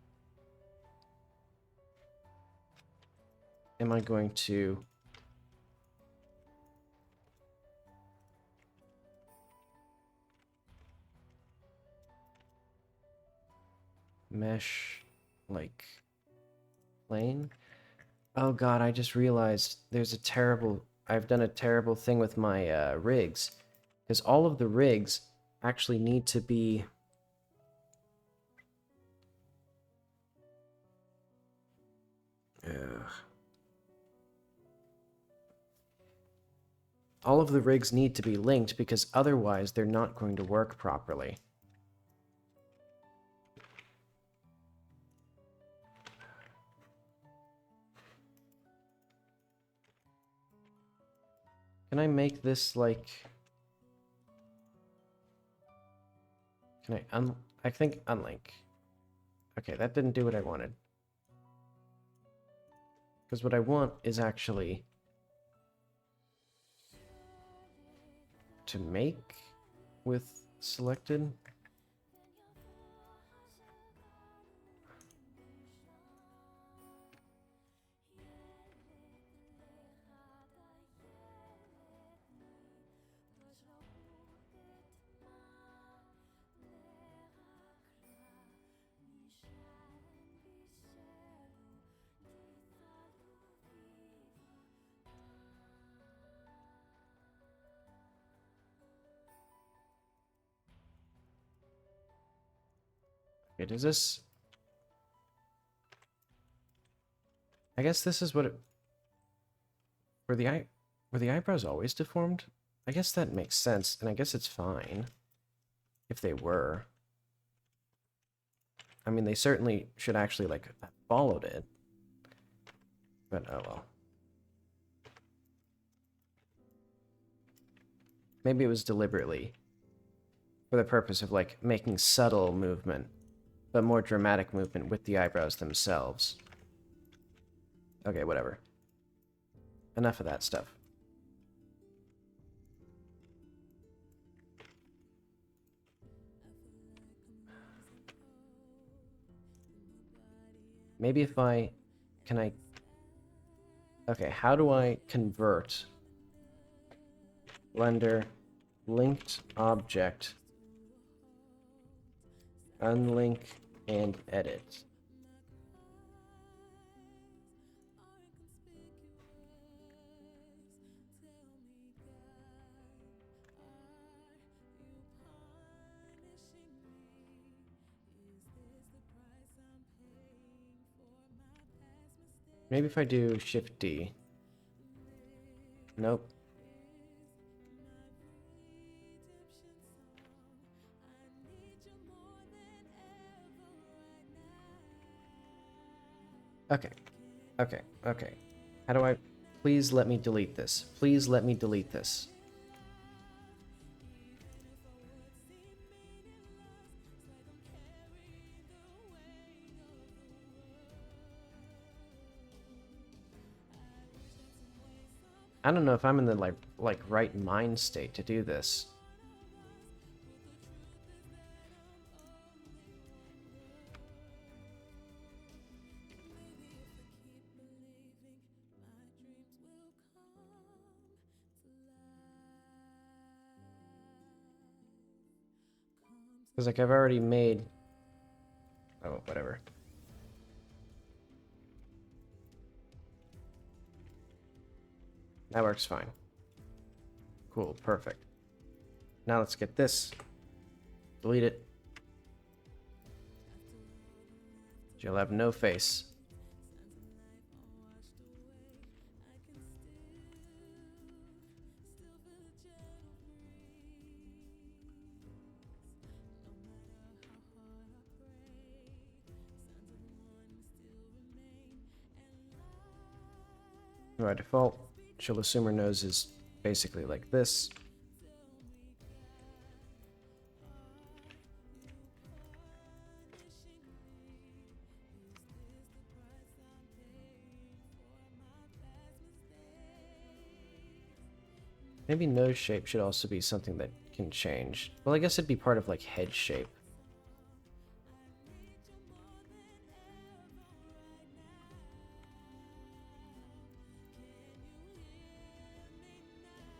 am I going to mesh, like, plane? Oh god, I just realized there's a terrible... I've done a terrible thing with my rigs. Because all of the rigs actually need to be... all of the rigs need to be linked because otherwise they're not going to work properly. Can I make this like... Can I think unlink. Okay, that didn't do what I wanted. Because what I want is actually to make with selected. Okay, does this... I guess this is what it... Were the eyebrows always deformed? I guess that makes sense, and I guess it's fine if they were. I mean, they certainly should actually, like, have followed it. But, oh well. Maybe it was deliberately for the purpose of, like, making subtle movement, but more dramatic movement with the eyebrows themselves. Okay, whatever. Enough of that stuff. Maybe if I... Can I... Okay, how do I convert Blender linked object, unlink, and edit? Maybe if I do Shift D. Nope. Okay. Okay. Okay. How do I... Please let me delete this. Please let me delete this. I don't know if I'm in the like right mind state to do this. Because like I've already made... Oh, whatever. That works fine. Cool, perfect. Now let's get this. Delete it. You'll have no face. By default, she'll assume her nose is basically like this. Maybe nose shape should also be something that can change. Well, I guess it'd be part of like head shape.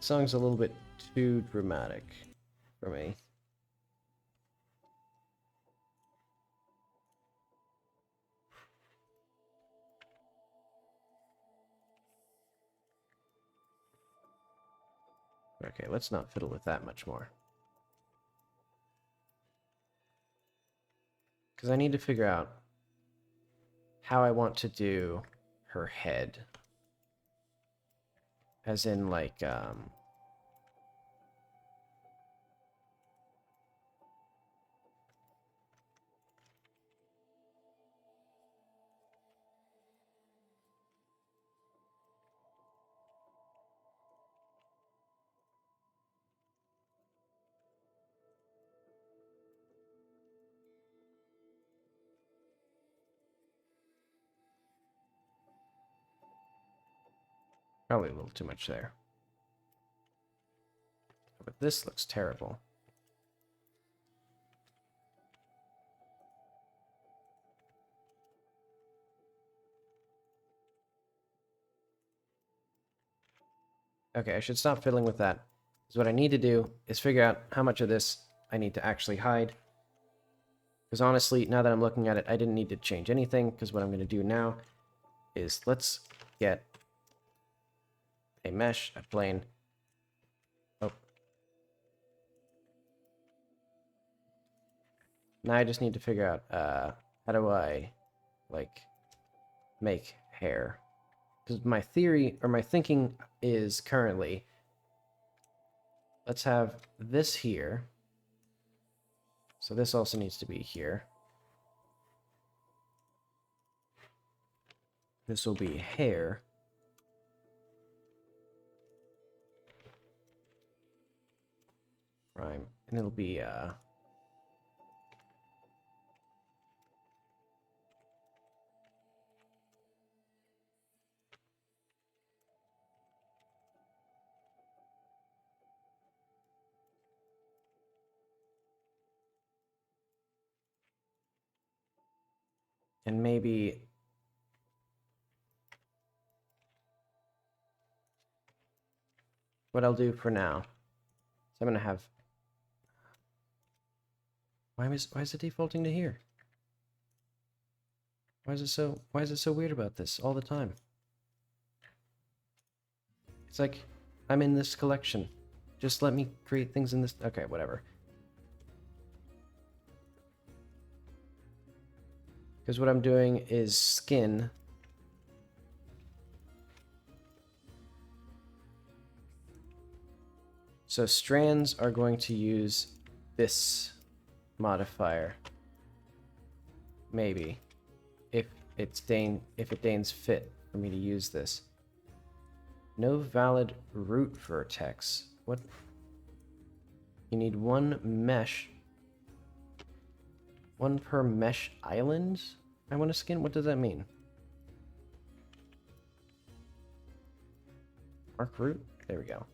Song's a little bit too dramatic for me. Okay, let's not fiddle with that much more. Because I need to figure out how I want to do her head. As in, like, Probably a little too much there. But this looks terrible. Okay, I should stop fiddling with that. Because what I need to do is figure out how much of this I need to actually hide. Because honestly, now that I'm looking at it, I didn't need to change anything. Because what I'm going to do now is let's get a mesh, a plane. Oh. Now I just need to figure out how do I, like, make hair. Because my theory, or my thinking is currently, let's have this here. So this also needs to be here. This will be hair. Rhyme. And it'll be, and maybe what I'll do for now is I'm gonna have, why is it defaulting to here? Why is it so weird about this all the time? It's like I'm in this collection. Just let me create things in this. Okay, whatever. Because what I'm doing is skin. So strands are going to use this modifier. Maybe. If it deigns fit for me to use this. No valid root vertex. What? You need one mesh. One per mesh island? I want a skin? What does that mean? Mark root? There we go.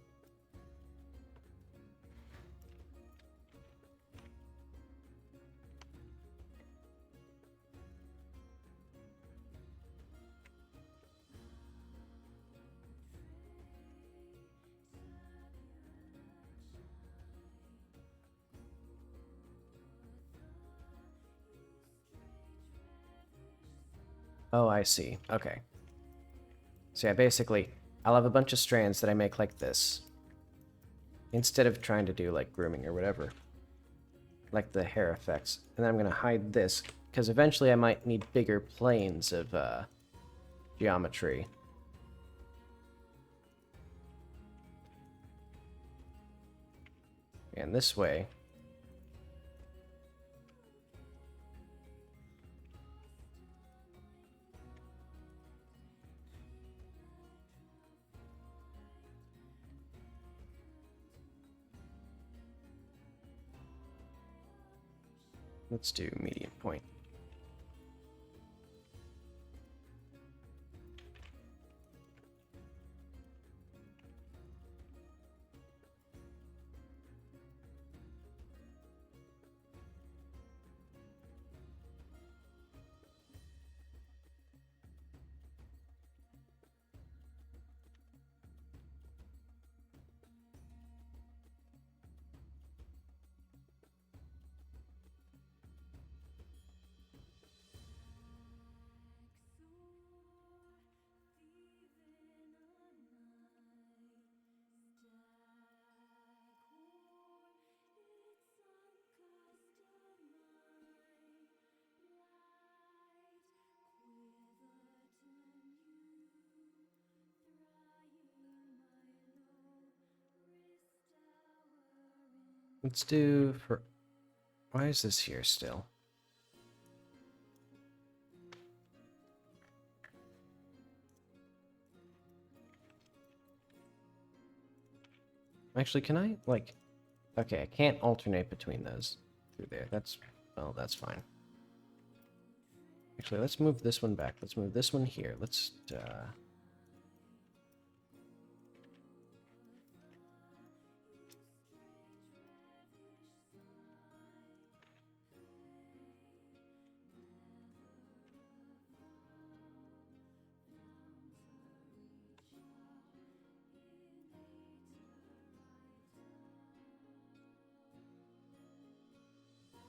Oh, I see. Okay. So yeah, basically, I'll have a bunch of strands that I make like this. Instead of trying to do like grooming or whatever. Like the hair effects. And then I'm going to hide this, because eventually I might need bigger planes of geometry. And this way, let's do median point. Let's do for... Why is this here still? Actually, can I, like... Okay, I can't alternate between those through there. That's... Well, that's fine. Actually, let's move this one back. Let's move this one here. Let's,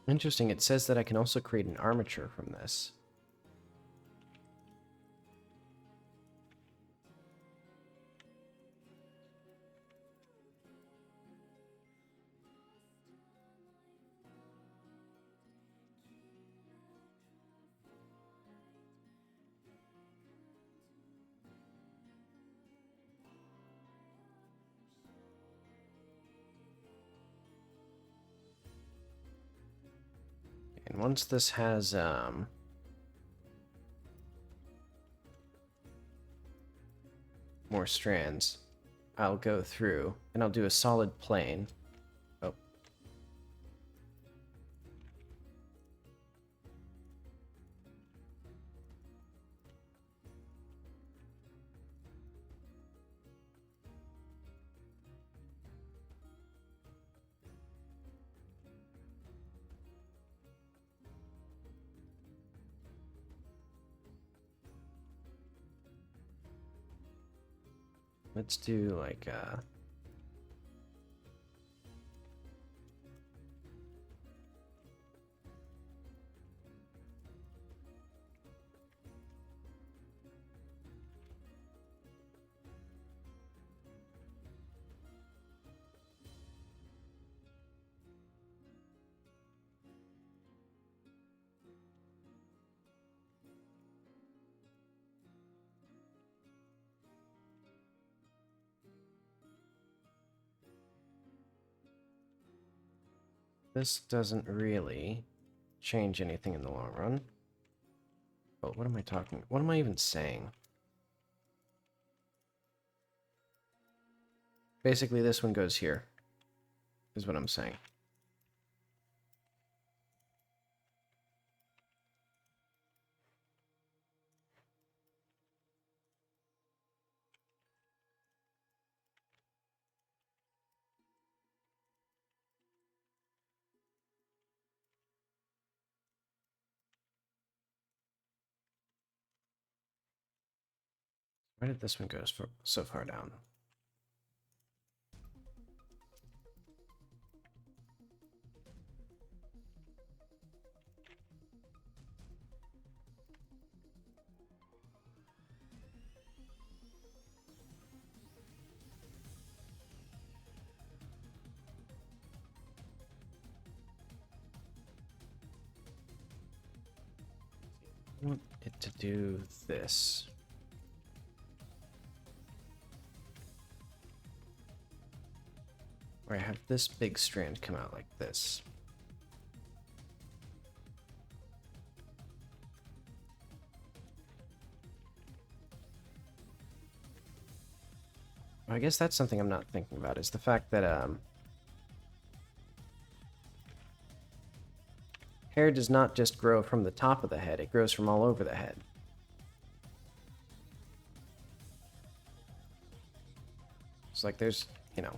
Interesting, it says that I can also create an armature from this. And once this has more strands, I'll go through and I'll do a solid plane. Oh. Let's do like this doesn't really change anything in the long run. Oh, what am I talking? What am I even saying? Basically, this one goes here, is what I'm saying. Why did this one go so far down? I want it to do this. Where I have this big strand come out like this. I guess that's something I'm not thinking about, is the fact that hair does not just grow from the top of the head, it grows from all over the head. It's like there's, you know.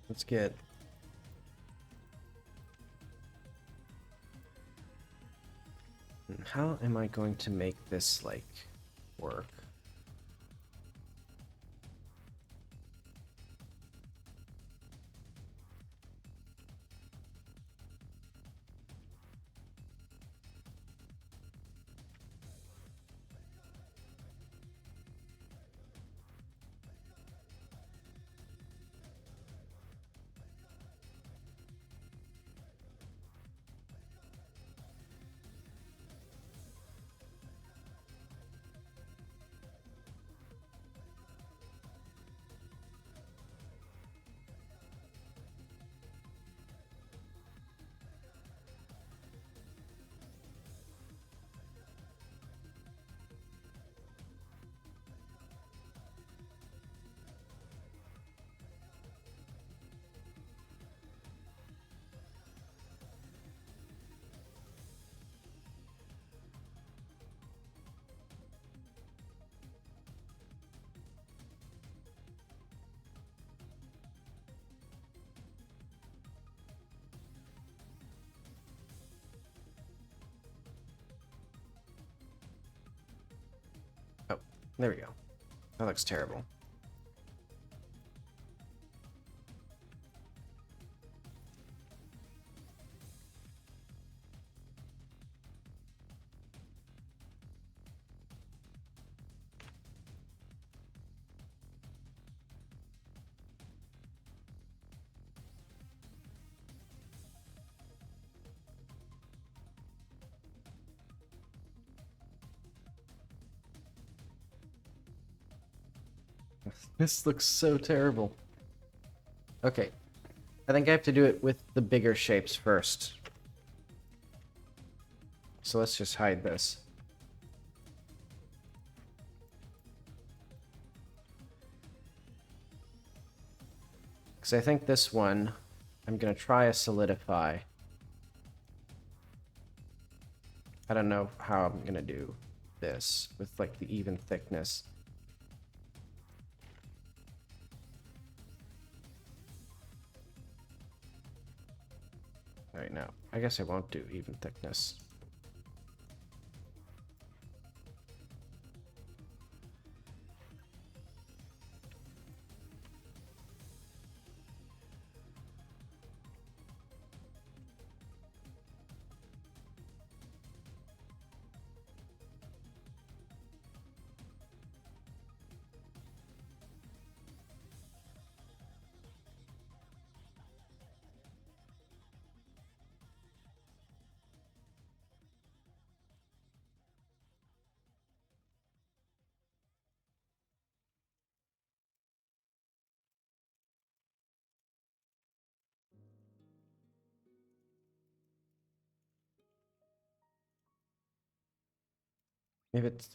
Let's get how am I going to make this like work? There we go. That looks terrible. This looks so terrible. Okay. I think I have to do it with the bigger shapes first. So let's just hide this. Because I think this one, I'm going to try a solidify. I don't know how I'm going to do this with like the even thickness. Alright, now, I guess I won't do even thickness.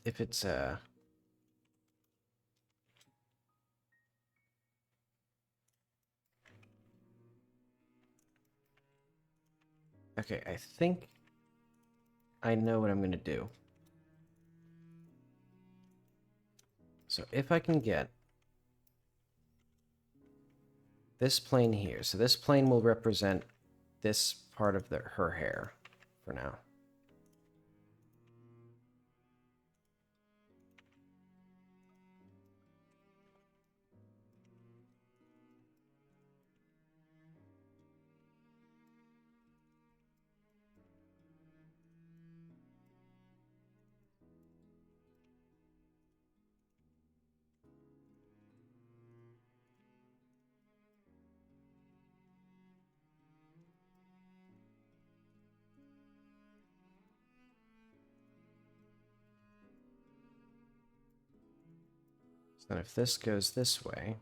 If it's okay, I think I know what I'm gonna do. So if I can get this plane here, so this plane will represent this part of her hair for now. So then if this goes this way,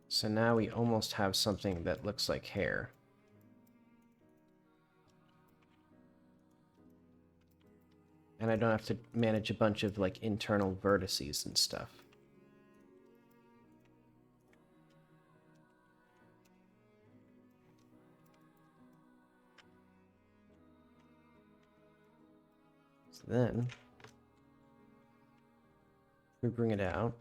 so now we almost have something that looks like hair. And I don't have to manage a bunch of like internal vertices and stuff. So then we bring it out.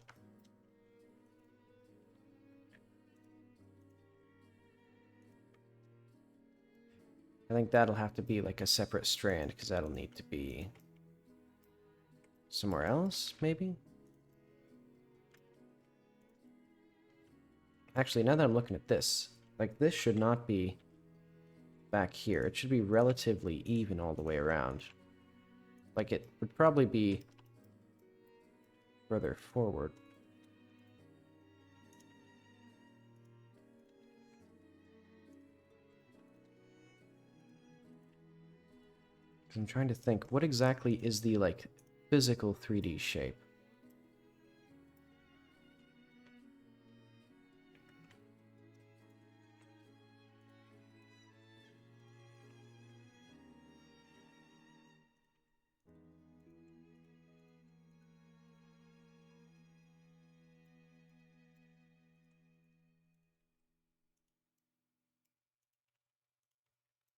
I think that'll have to be like a separate strand because that'll need to be somewhere else, maybe? Actually, now that I'm looking at this, like this should not be back here. It should be relatively even all the way around. Like it would probably be further forward. I'm trying to think, what exactly is the like physical 3D shape?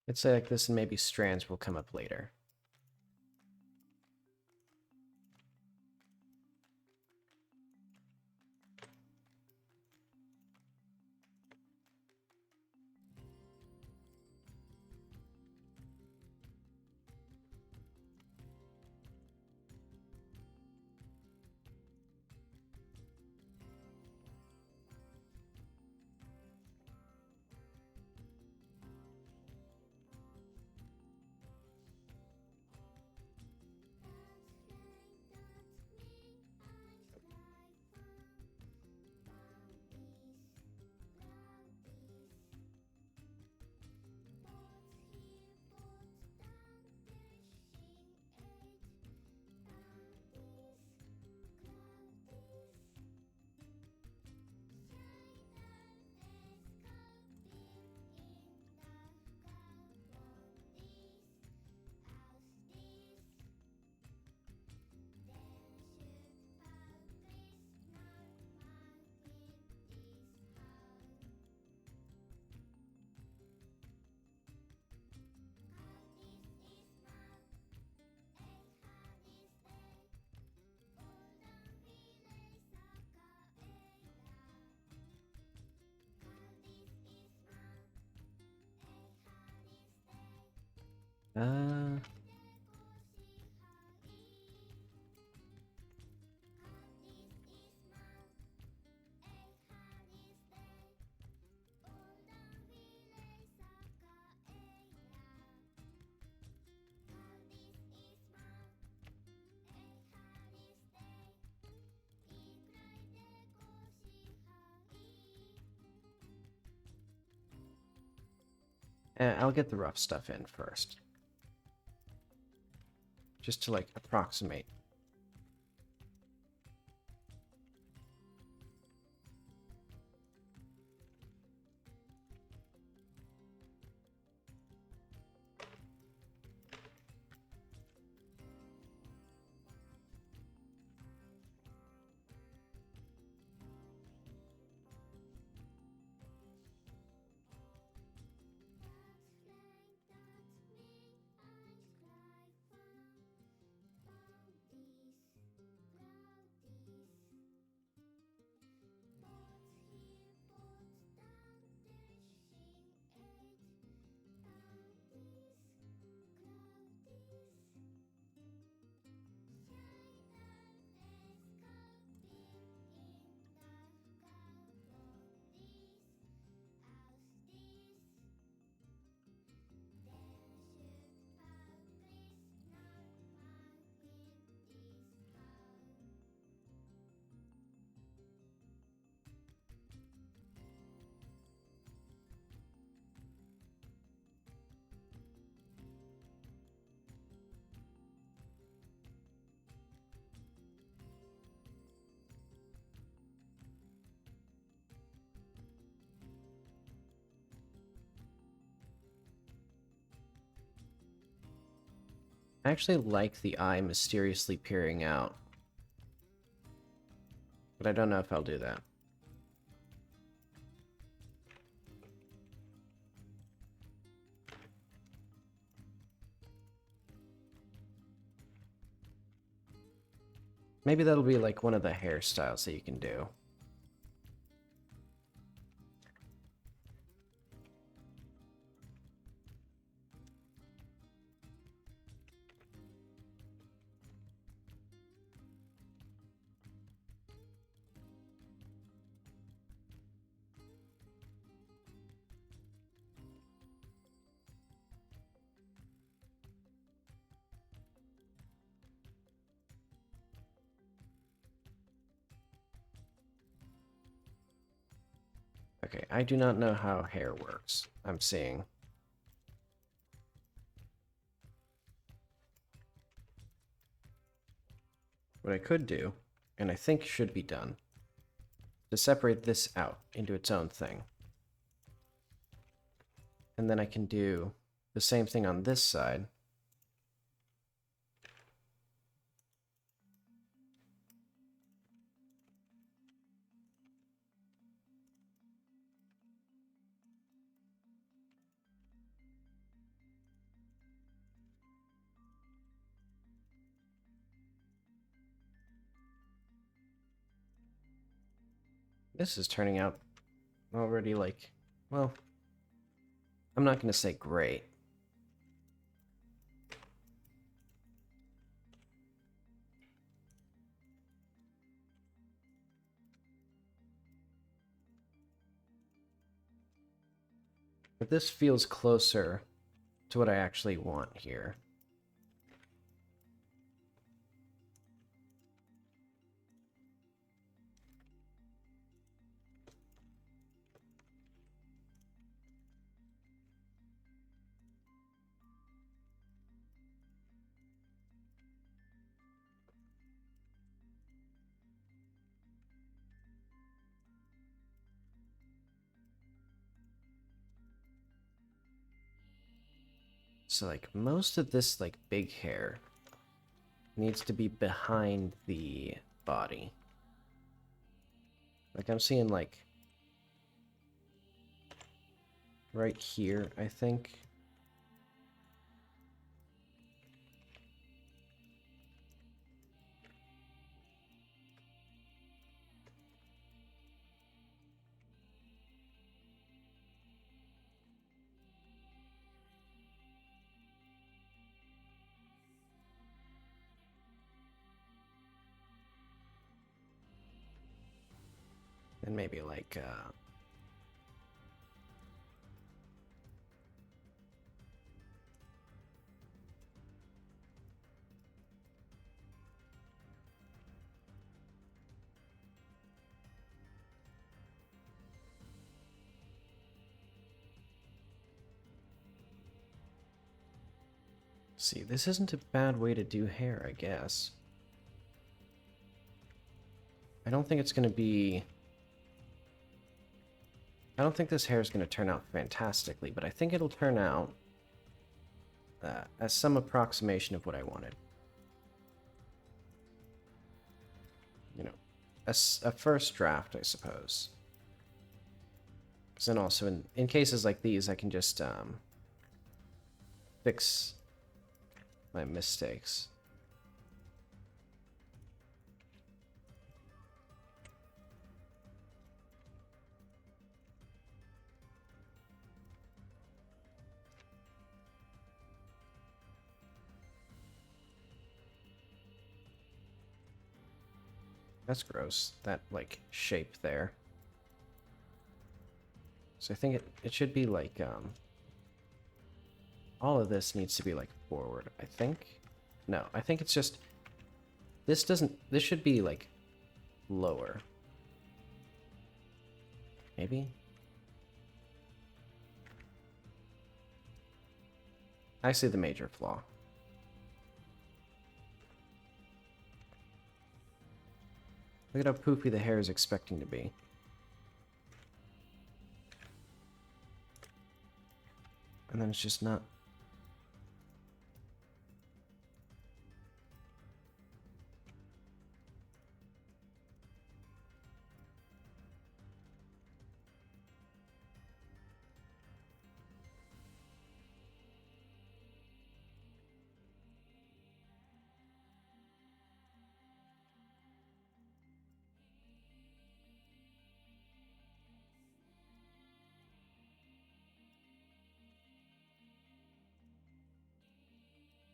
I'd say like this and maybe strands will come up later. Uh, I'll get the rough stuff in first. Just to, like, approximate. I actually like the eye mysteriously peering out. But I don't know if I'll do that. Maybe that'll be like one of the hairstyles that you can do. Okay, I do not know how hair works. I'm seeing. What I could do, and I think should be done, to separate this out into its own thing. And then I can do the same thing on this side. This is turning out already like, well, I'm not going to say great. But this feels closer to what I actually want here. So like most of this like big hair needs to be behind the body. Like I'm seeing like right here, I think. And maybe like, see, this isn't a bad way to do hair, I guess. I don't think it's going to be... I don't think this hair is going to turn out fantastically, but I think it'll turn out as some approximation of what I wanted. You know, a first draft, I suppose. Because then also, in cases like these, I can just fix my mistakes. That's gross, that, like, shape there. So I think it should be, like, all of this needs to be, like, forward, I think. No, I think it's just... This should be, like, lower. Maybe? I see the major flaw. Look at how poofy the hair is expecting to be. And then it's just not.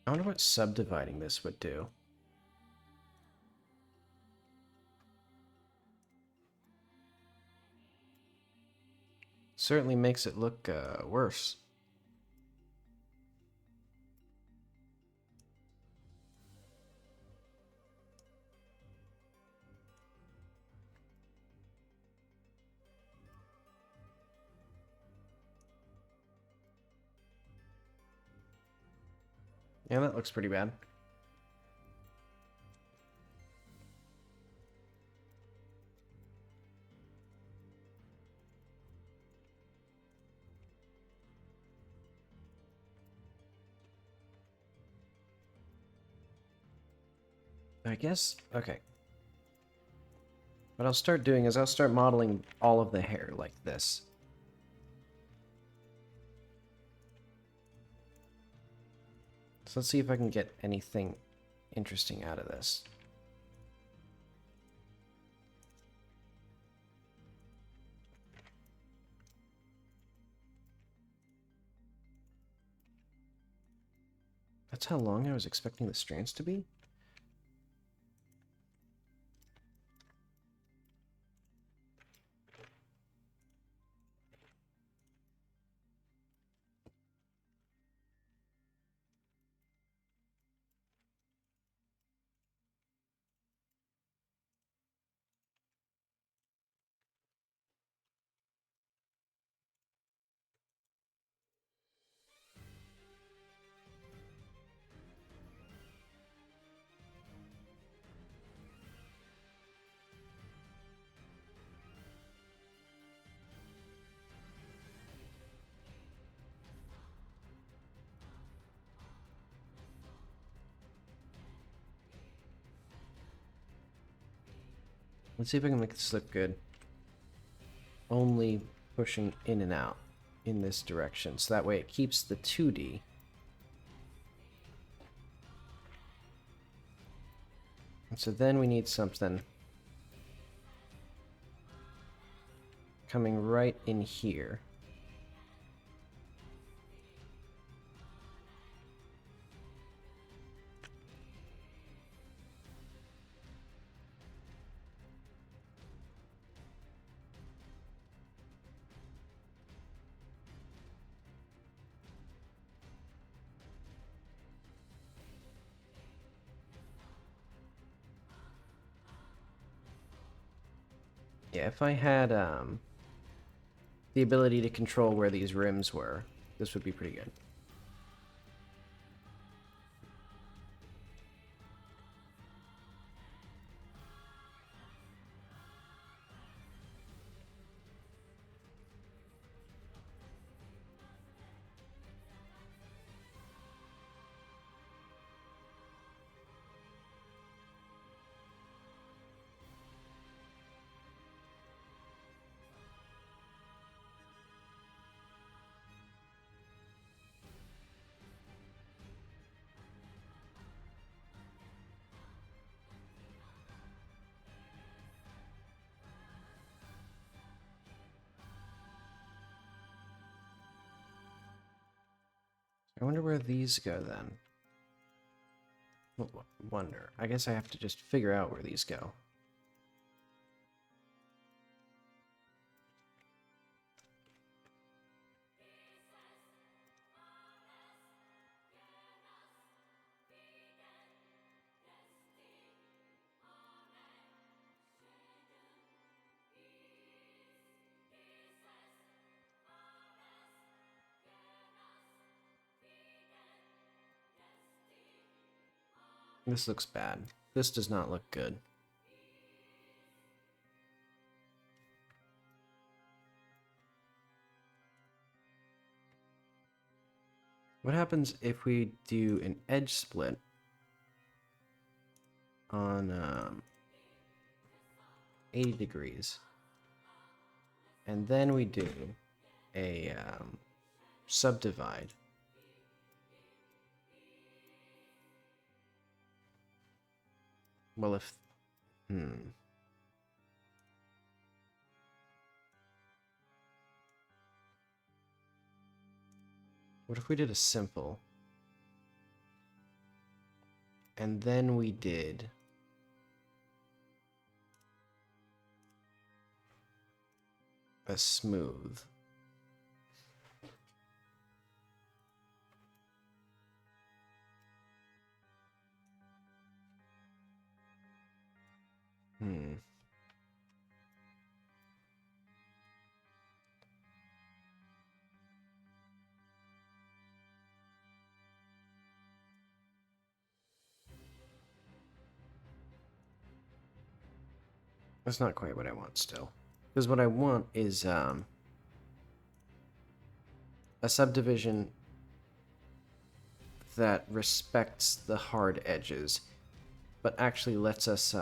I wonder what subdividing this would do. Certainly makes it look worse. Yeah, that looks pretty bad. I guess, okay. What I'll start doing is I'll start modeling all of the hair like this. So let's see if I can get anything interesting out of this. That's how long I was expecting the strands to be? Let's see if I can make this look good. Only pushing in and out in this direction, so that way it keeps the 2D. And so then we need something coming right in here. Yeah, if I had the ability to control where these rims were, this would be pretty good. I wonder where these go then. Wonder. I guess I have to just figure out where these go. This looks bad. This does not look good. What happens if we do an edge split on 80 degrees? And then we do a subdivide. Well, if... What if we did a simple? And then we did... a smooth. That's not quite what I want still. Because what I want is a subdivision that respects the hard edges, but actually lets us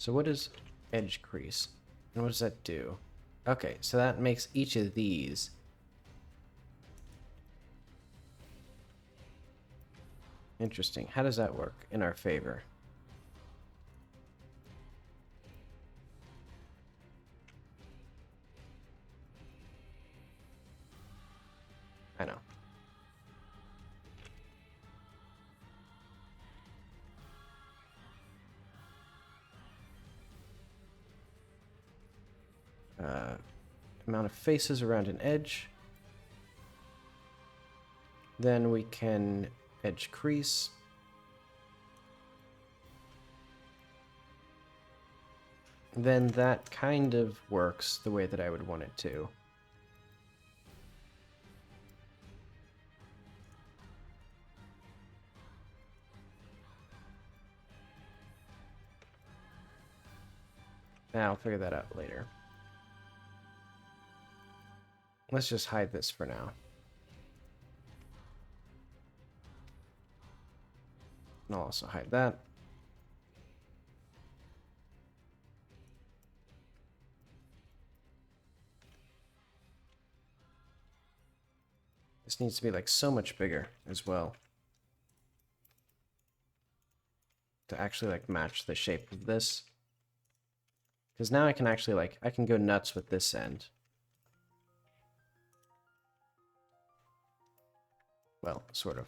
So what is edge crease? And what does that do? Okay, so that makes each of these interesting. How does that work in our favor? I know. Amount of faces around an edge. Then we can edge crease. Then that kind of works the way that I would want it to. I'll figure that out later. Let's just hide this for now. And I'll also hide that. This needs to be like so much bigger as well. To actually like match the shape of this. Because now I can actually like, I can go nuts with this end. Well, sort of.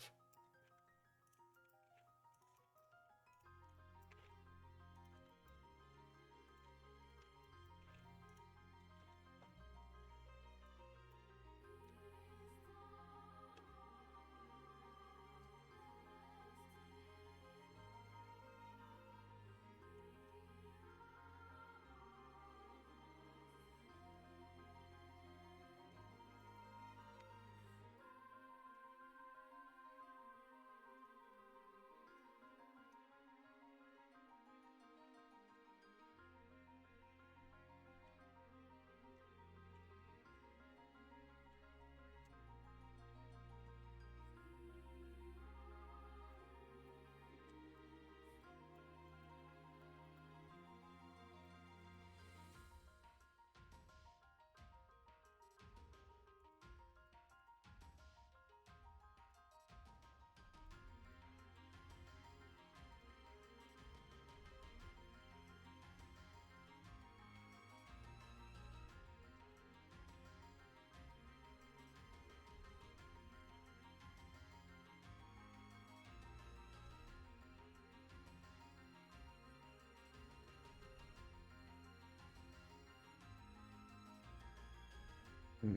Hmm.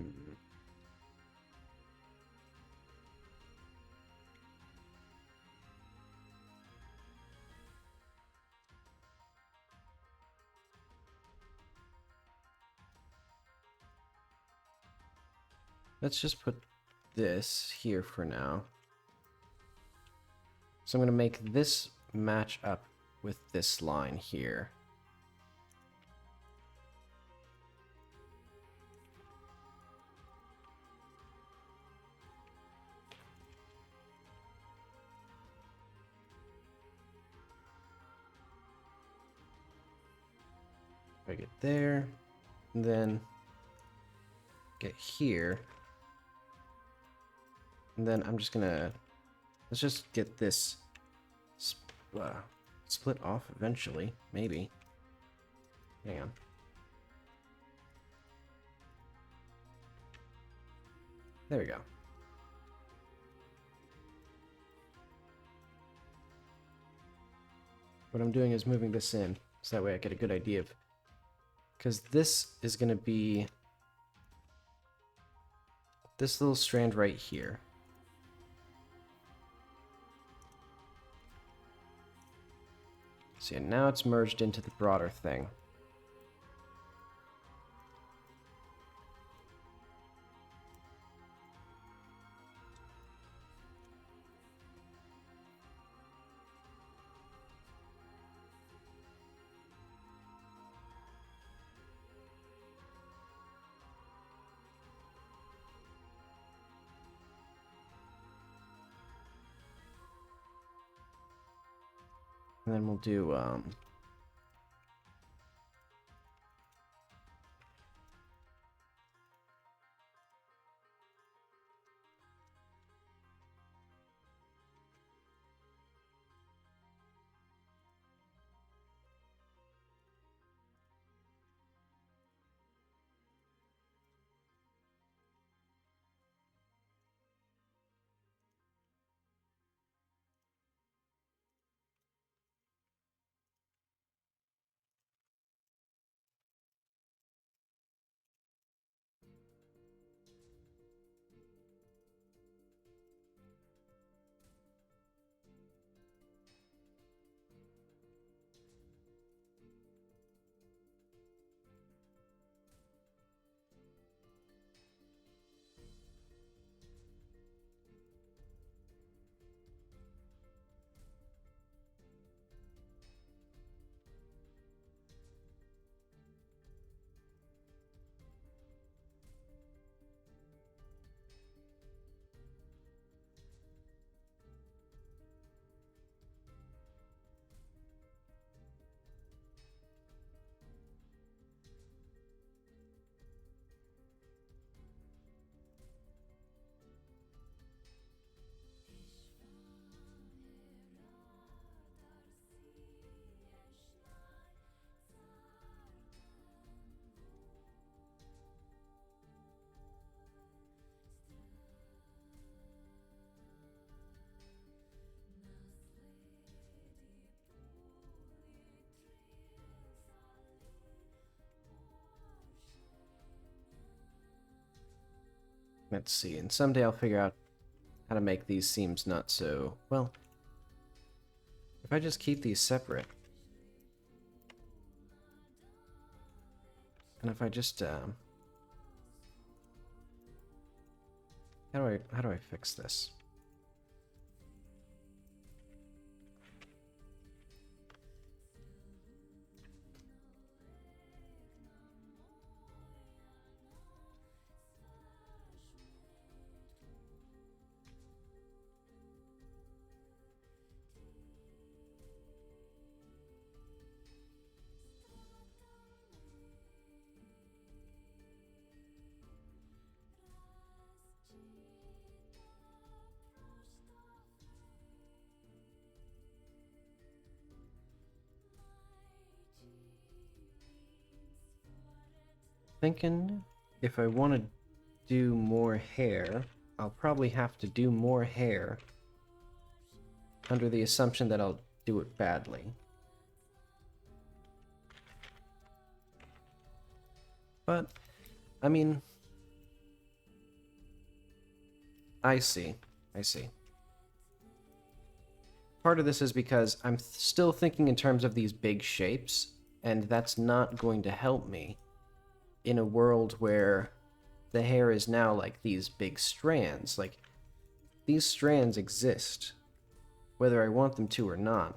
Let's just put this here for now. So I'm going to make this match up with this line here. I get there, and then get here, and then I'm just gonna, let's just get this split off eventually, maybe. Hang on. There we go. What I'm doing is moving this in, so that way I get a good idea of, because this is going to be this little strand right here. See, and now it's merged into the broader thing. And then we'll do Let's see, and someday I'll figure out how to make these seams not so... Well, if I just keep these separate, and if I just, how do I fix this? Thinking if I want to do more hair, I'll probably have to do more hair under the assumption that I'll do it badly. But, I mean, I see. Part of this is because I'm still thinking in terms of these big shapes, and that's not going to help me in a world where the hair is now like these big strands. Like, these strands exist, whether I want them to or not.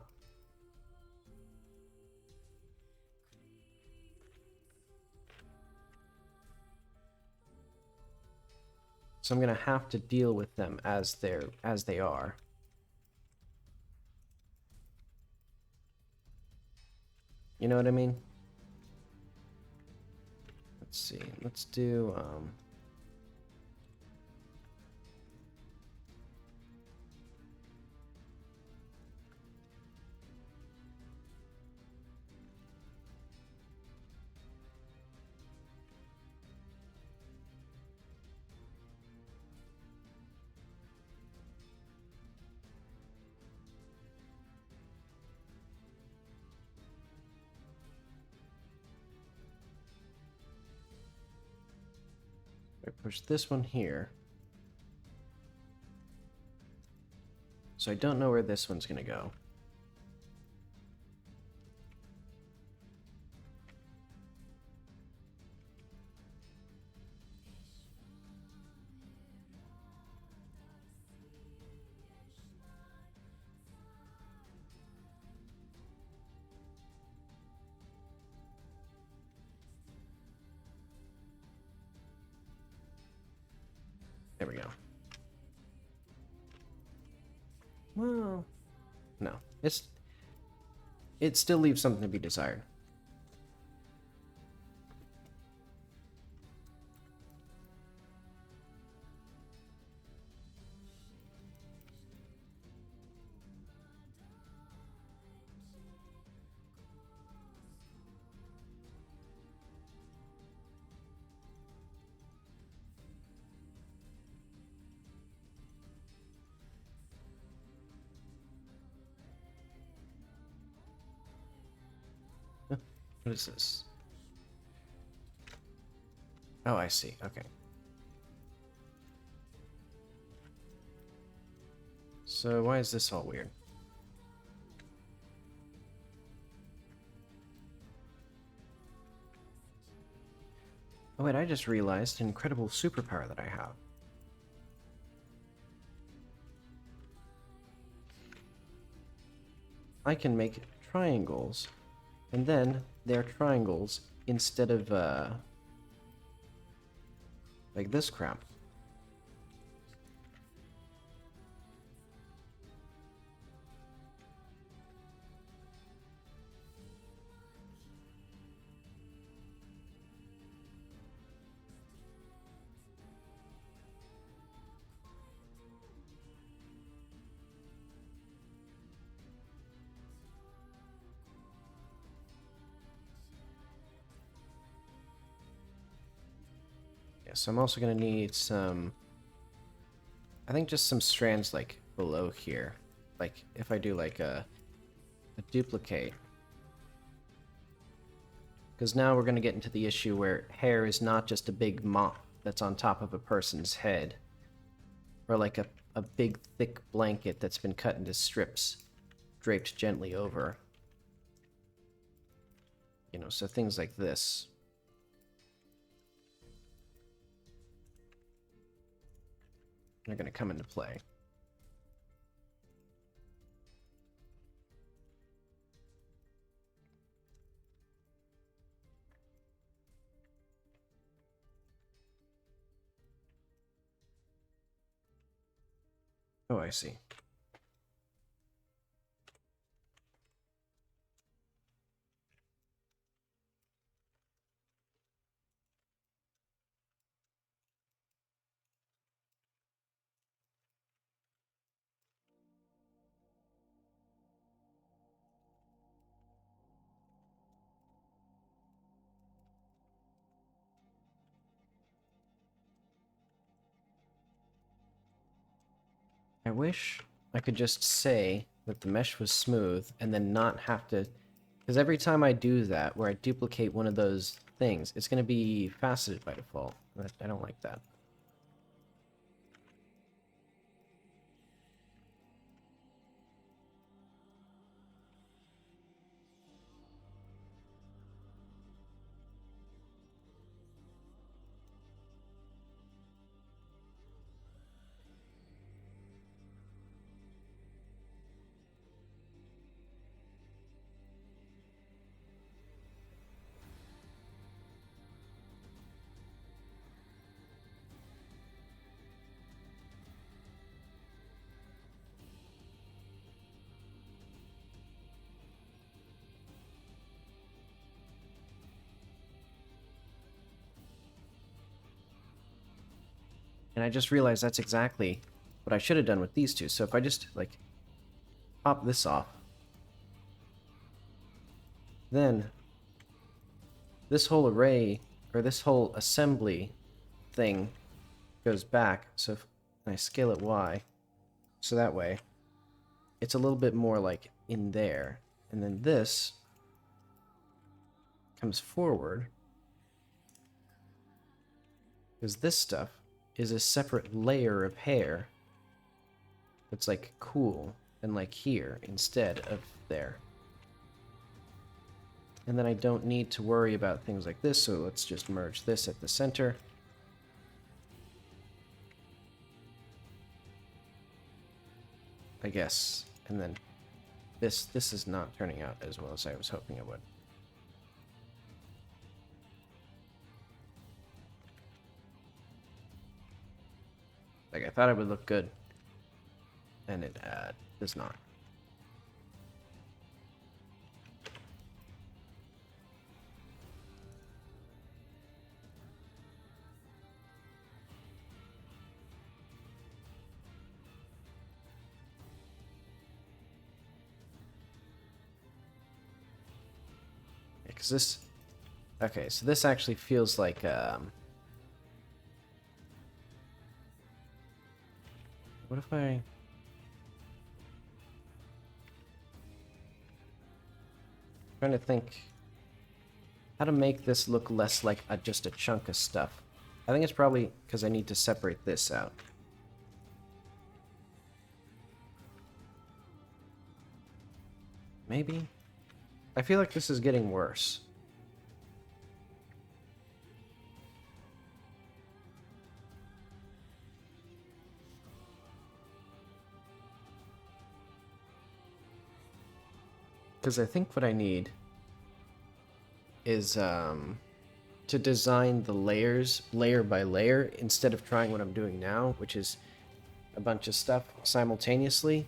So I'm gonna have to deal with them as they are. You know what I mean? Let's see. Let's do I push this one here. So I don't know where this one's gonna go. There we go. Well, no. It still leaves something to be desired. What is this? Oh, I see. Okay. So why is this all weird? Oh wait, I just realized an incredible superpower that I have. I can make triangles, and then they're triangles instead of, like this crap. So I'm also gonna need some, I think just some strands like below here. Like if I do like a duplicate. Because now we're gonna get into the issue where hair is not just a big that's on top of a person's head. Or like a big thick blanket that's been cut into strips, draped gently over. You know, so things like this. Are going to come into play. Oh, I see. I wish I could just say that the mesh was smooth and then not have to... Because every time I do that, where I duplicate one of those things, it's going to be faceted by default. I don't like that. And I just realized that's exactly what I should have done with these two. So if I just, like, pop this off, then this whole array, or this whole assembly thing goes back. So if I scale it Y, so that way it's a little bit more like in there. And then this comes forward, because this stuff is a separate layer of hair that's like cool and like here instead of there. And then I don't need to worry about things like this, so let's just merge this at the center. I guess. And then this is not turning out as well as I was hoping it would. Like, I thought it would look good, and it does not. Because this... Okay, so this actually feels like... What if I... trying to think how to make this look less like just a chunk of stuff. I think it's probably because I need to separate this out. Maybe? I feel like this is getting worse. Because I think what I need is to design the layers layer by layer instead of trying what I'm doing now, which is a bunch of stuff simultaneously.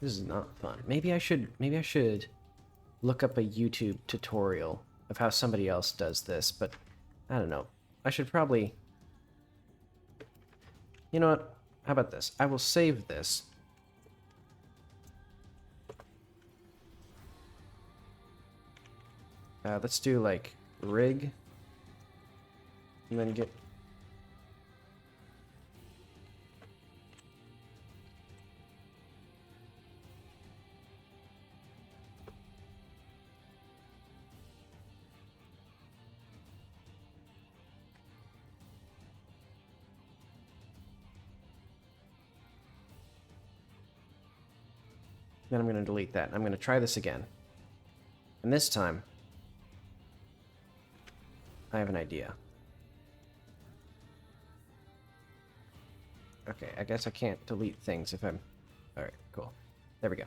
This is not fun. Maybe I should look up a YouTube tutorial of how somebody else does this, but I don't know. I should probably... You know what? How about this? I will save this. Let's do like rig. And then get... Then I'm going to delete that. I'm going to try this again. And this time, I have an idea. Okay, I guess I can't delete things if I'm... Alright, cool. There we go.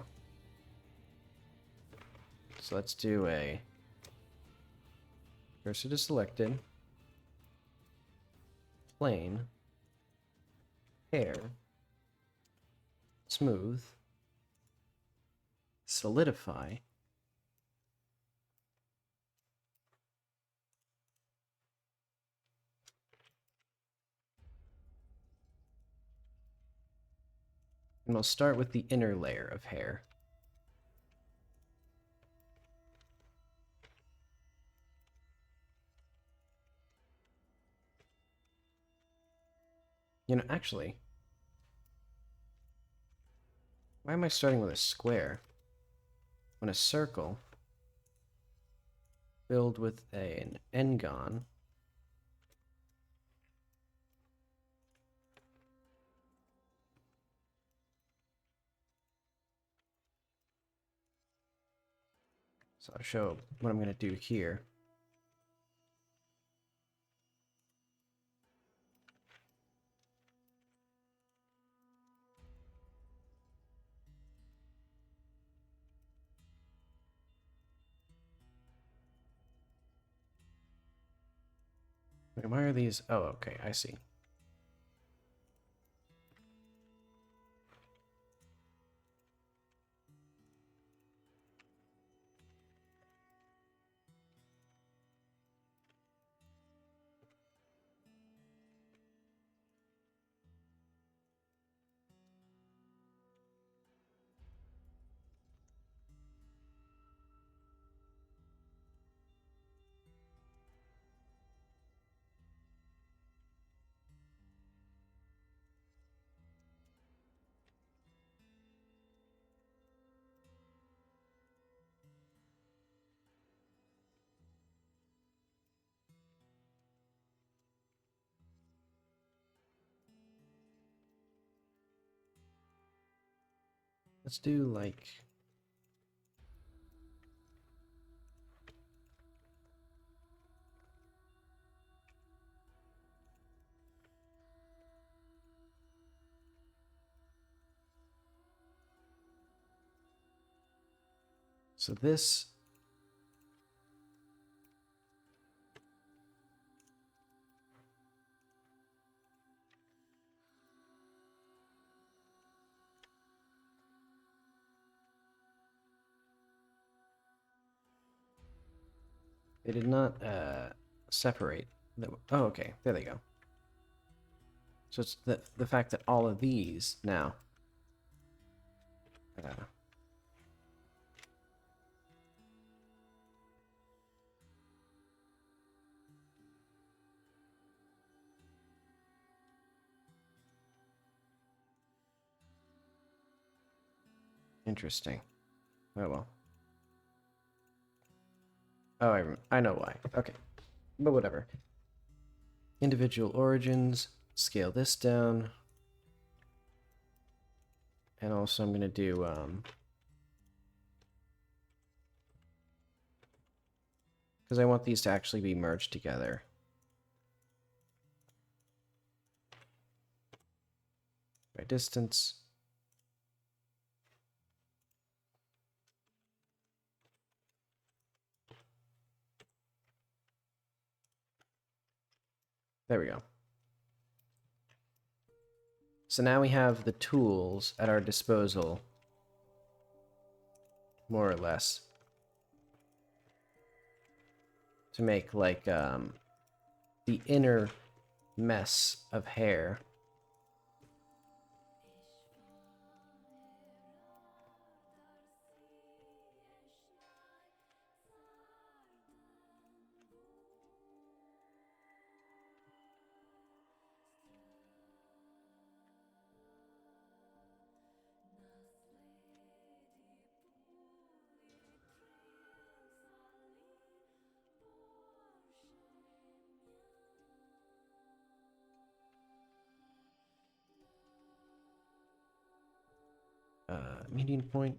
So let's do a... Cursor to selected. Plane. Hair. Smooth. Solidify. And we'll start with the inner layer of hair. You know, actually, why am I starting with a square when a circle filled with an n-gon so I'll show what I'm going to do here. Wait, why are these? Oh, okay, I see. Let's do like... So this... They did not separate. Oh, okay, there they go. So it's the fact that all of these now... Interesting. Oh well. Oh, I know why. Okay. But whatever. Individual origins. Scale this down. And also I'm going to do... because I want these to actually be merged together. By distance. There we go. So now we have the tools at our disposal, more or less, to make like the inner mess of hair. Median point.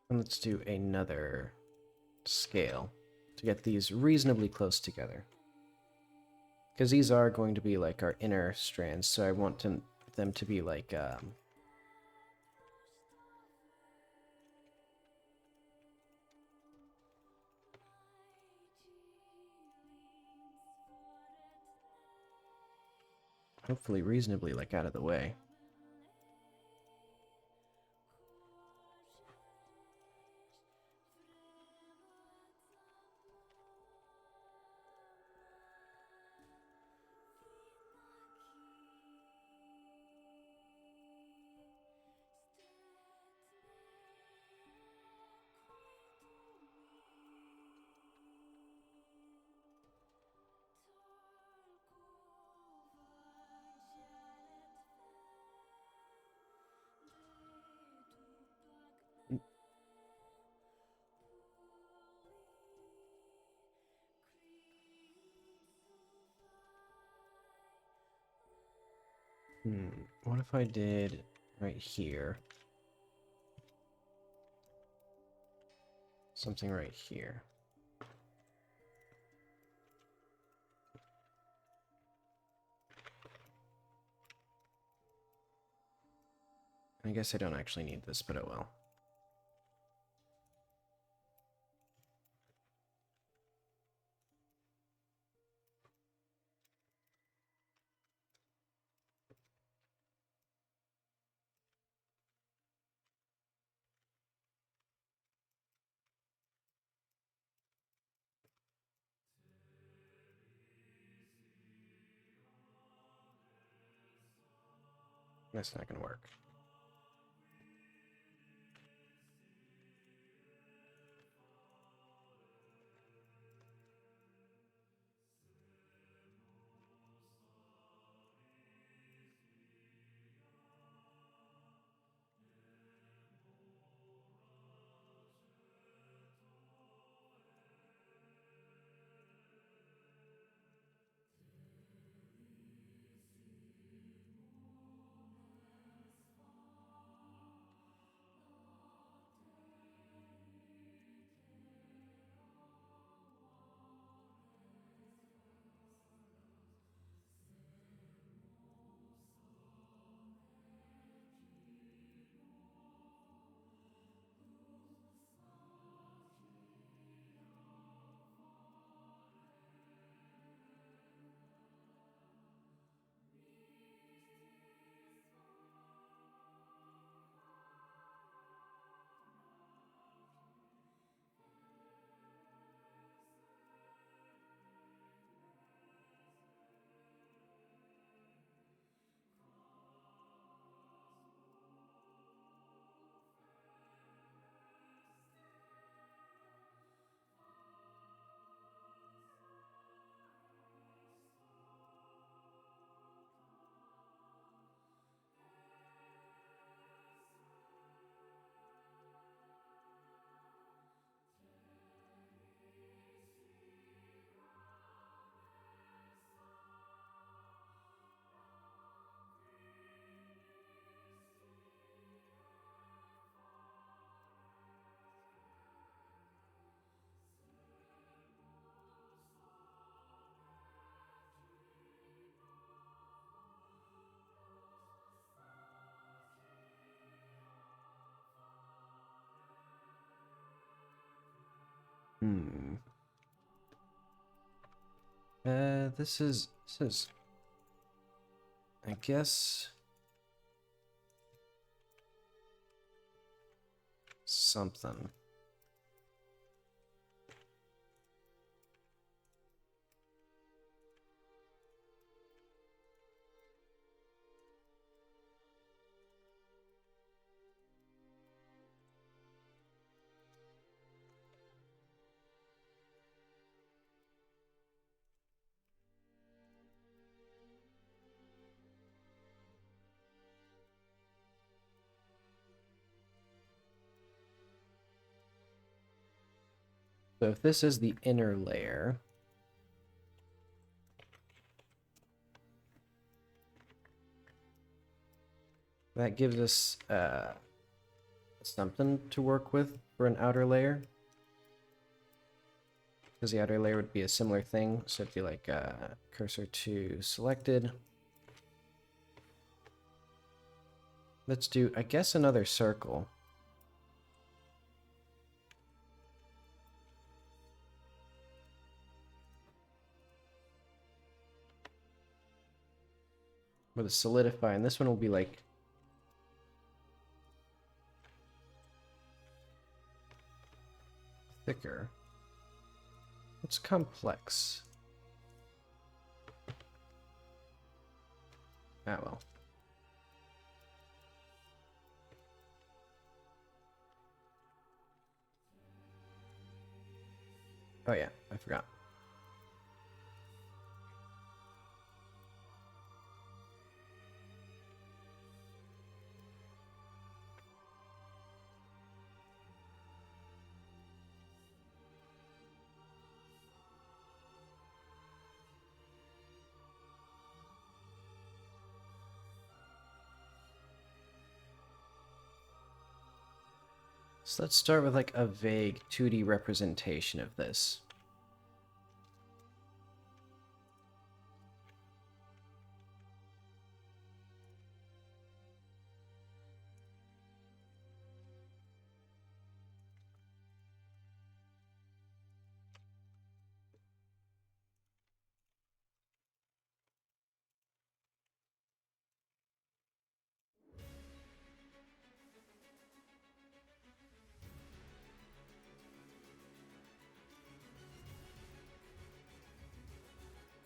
And let's do another scale to get these reasonably close together. Because these are going to be like our inner strands, so I want them to be like, hopefully reasonably like out of the way. What if I did right here? Something right here. I guess I don't actually need this, but oh well. That's not gonna work. This is, I guess, something. So if this is the inner layer, that gives us something to work with for an outer layer. Because the outer layer would be a similar thing. So it'd be like cursor to selected. Let's do, I guess, another circle. With a solidify, and this one will be like thicker. It's complex. Ah, well. Oh yeah, I forgot. So let's start with like a vague 2D representation of this.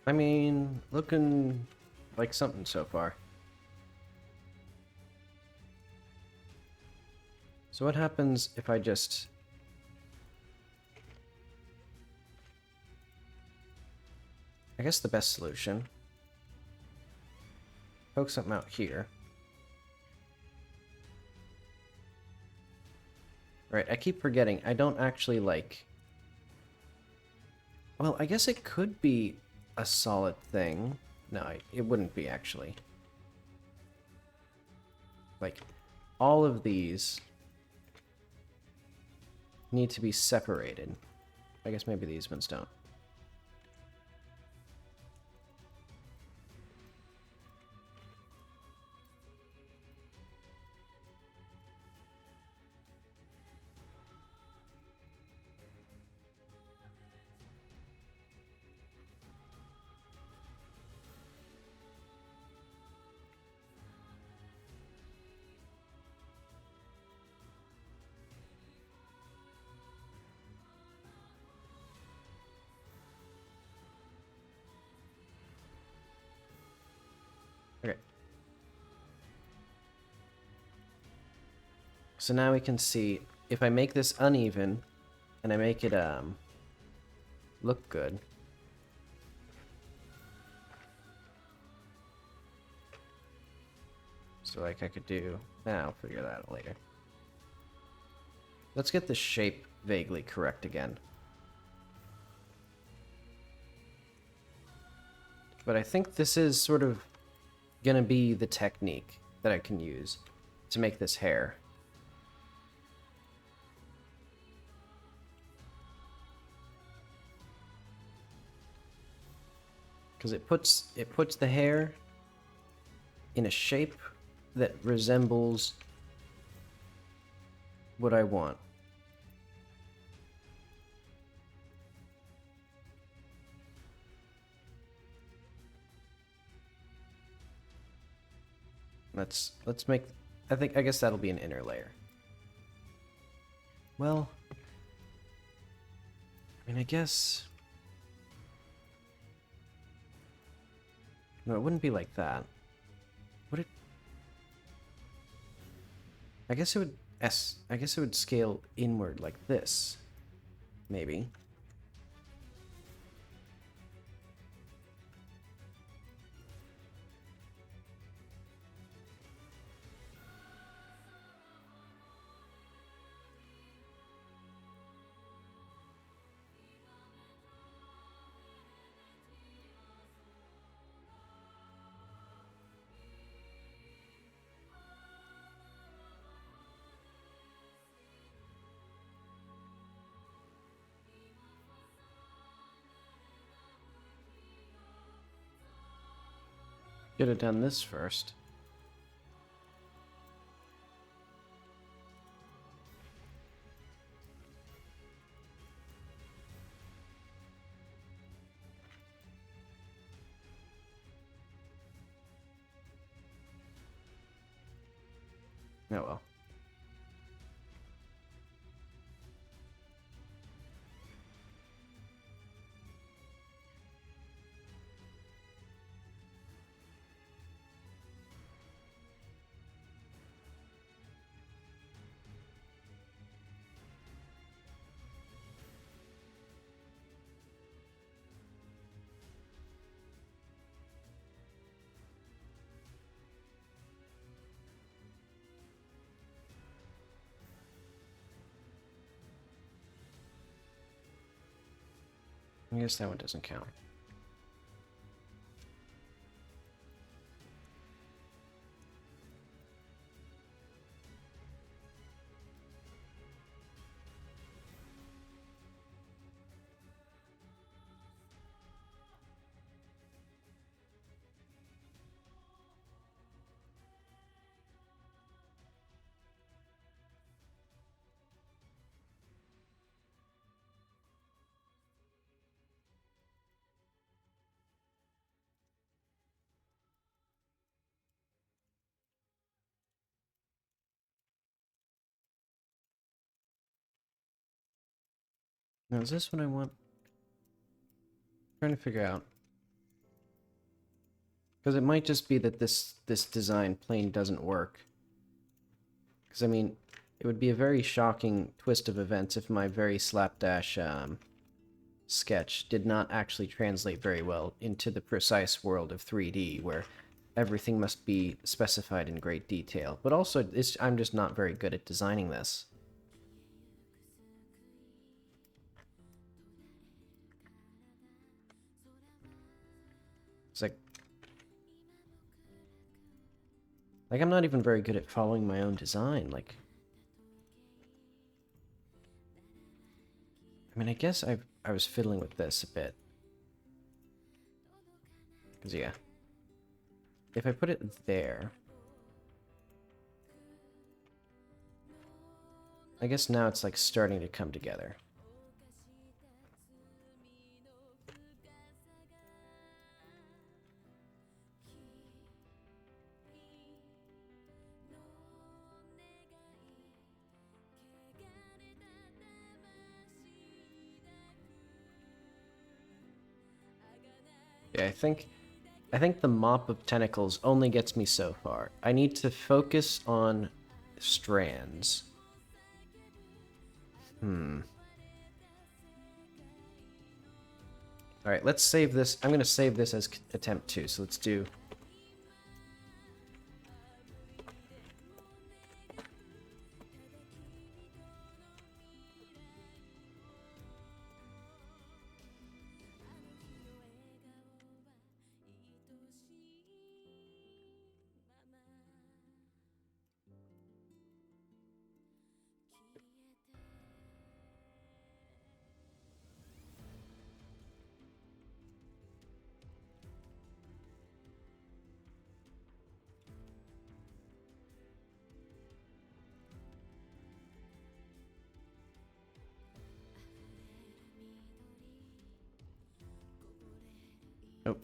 I mean, looking like something so far. So what happens if I just... I guess the best solution. Poke something out here. Right, I keep forgetting. I don't actually like... Well, I guess it could be a solid thing. No, it wouldn't be, actually. Like, all of these need to be separated. I guess maybe these ones don't. Okay. So now we can see, if I make this uneven, and I make it, look good. So like I could do, I'll figure that out later. Let's get the shape vaguely correct again. But I think this is sort of gonna be the technique that I can use to make this hair. Because it puts the hair in a shape that resembles what I want. Let's make, I guess that'll be an inner layer. Well, I mean, I guess, no, it wouldn't be like that. Would it? I guess it would I guess it would scale inward like this. Maybe. Should have done this first. Oh well. I guess that one doesn't count. Now, is this what I want? Trying to figure out. Because it might just be that this design plain doesn't work. Because, I mean, it would be a very shocking twist of events if my very slapdash sketch did not actually translate very well into the precise world of 3D, where everything must be specified in great detail. But also, I'm just not very good at designing this. It's like I'm not even very good at following my own design. Like, I mean, I guess I was fiddling with this a bit. Because, yeah. If I put it there... I guess now it's, like, starting to come together. Yeah, I think the mop of tentacles only gets me so far. I need to focus on strands. Alright, let's save this. I'm going to save this as attempt 2, so let's do... Oh.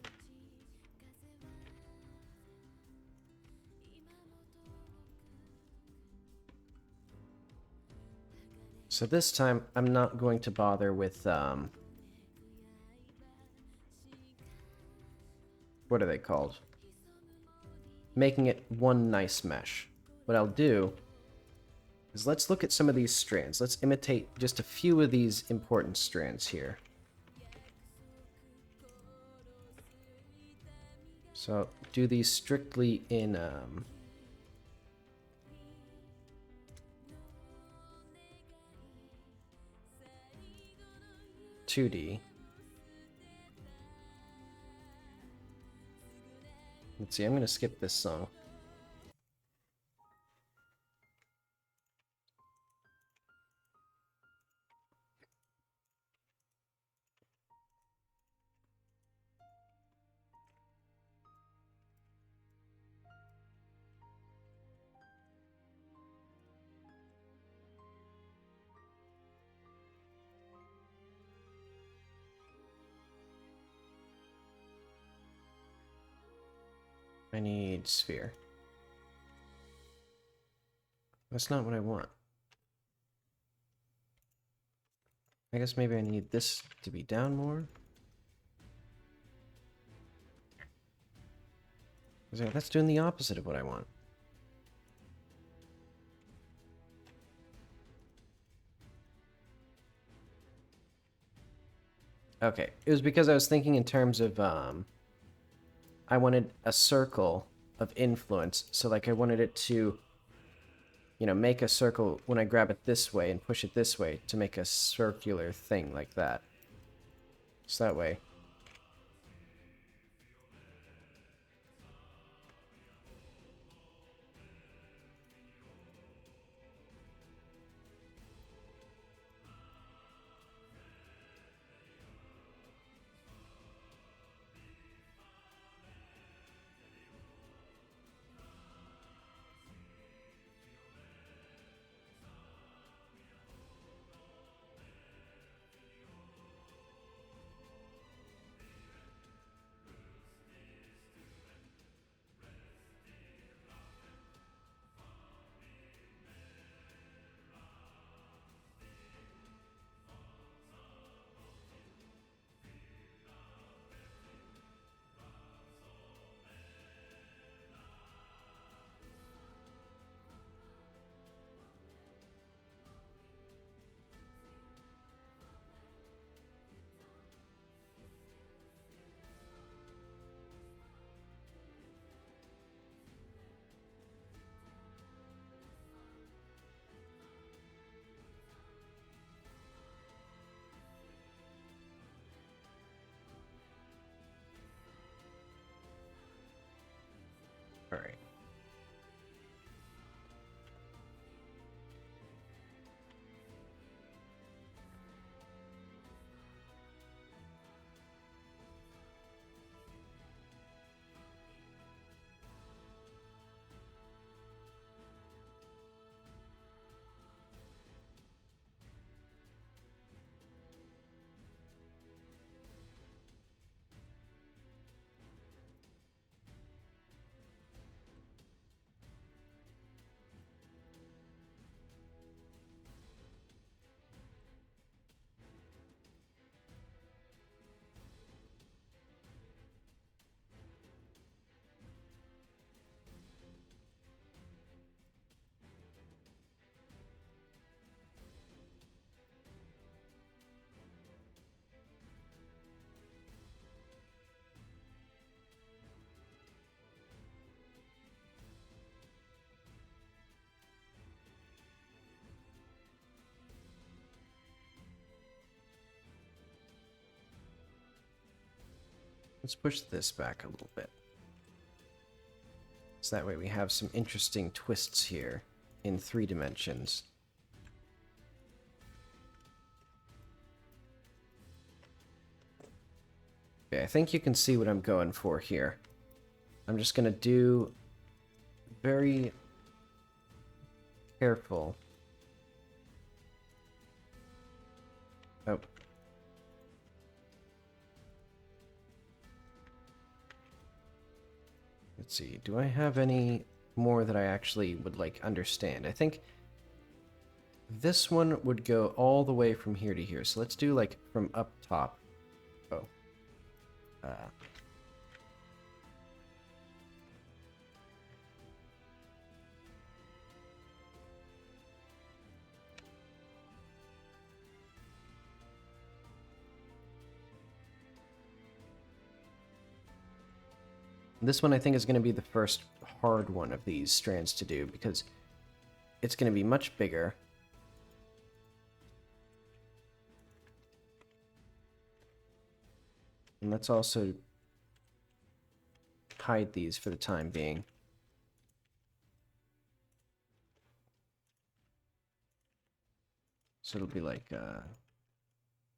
So this time, I'm not going to bother with, what are they called? Making it one nice mesh. What I'll do is let's look at some of these strands. Let's imitate just a few of these important strands here. So do these strictly in 2D. Let's see, I'm going to skip this song. I need sphere. That's not what I want. I guess maybe I need this to be down more. That's doing the opposite of what I want. Okay, it was because I was thinking in terms of, I wanted a circle of influence. So, like, I wanted it to, make a circle when I grab it this way and push it this way to make a circular thing like that. So that way. All right. Let's push this back a little bit. So that way we have some interesting twists here in 3 dimensions. Okay, I think you can see what I'm going for here. I'm just going to do very careful. Oh. Let's see, do I have any more that I actually would, like, understand? I think this one would go all the way from here to here. So let's do, like, from up top. Oh. This one I think is going to be the first hard one of these strands to do because it's going to be much bigger. And let's also hide these for the time being. So it'll be like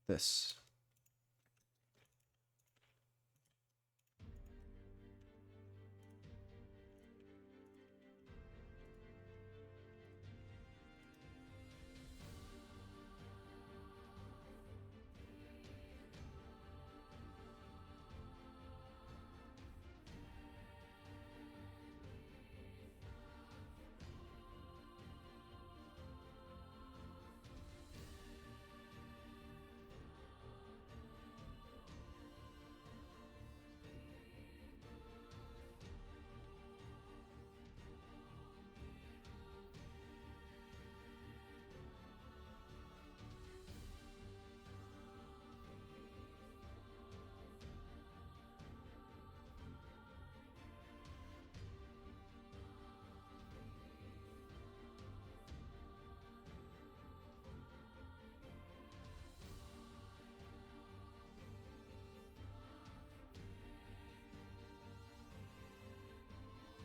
this.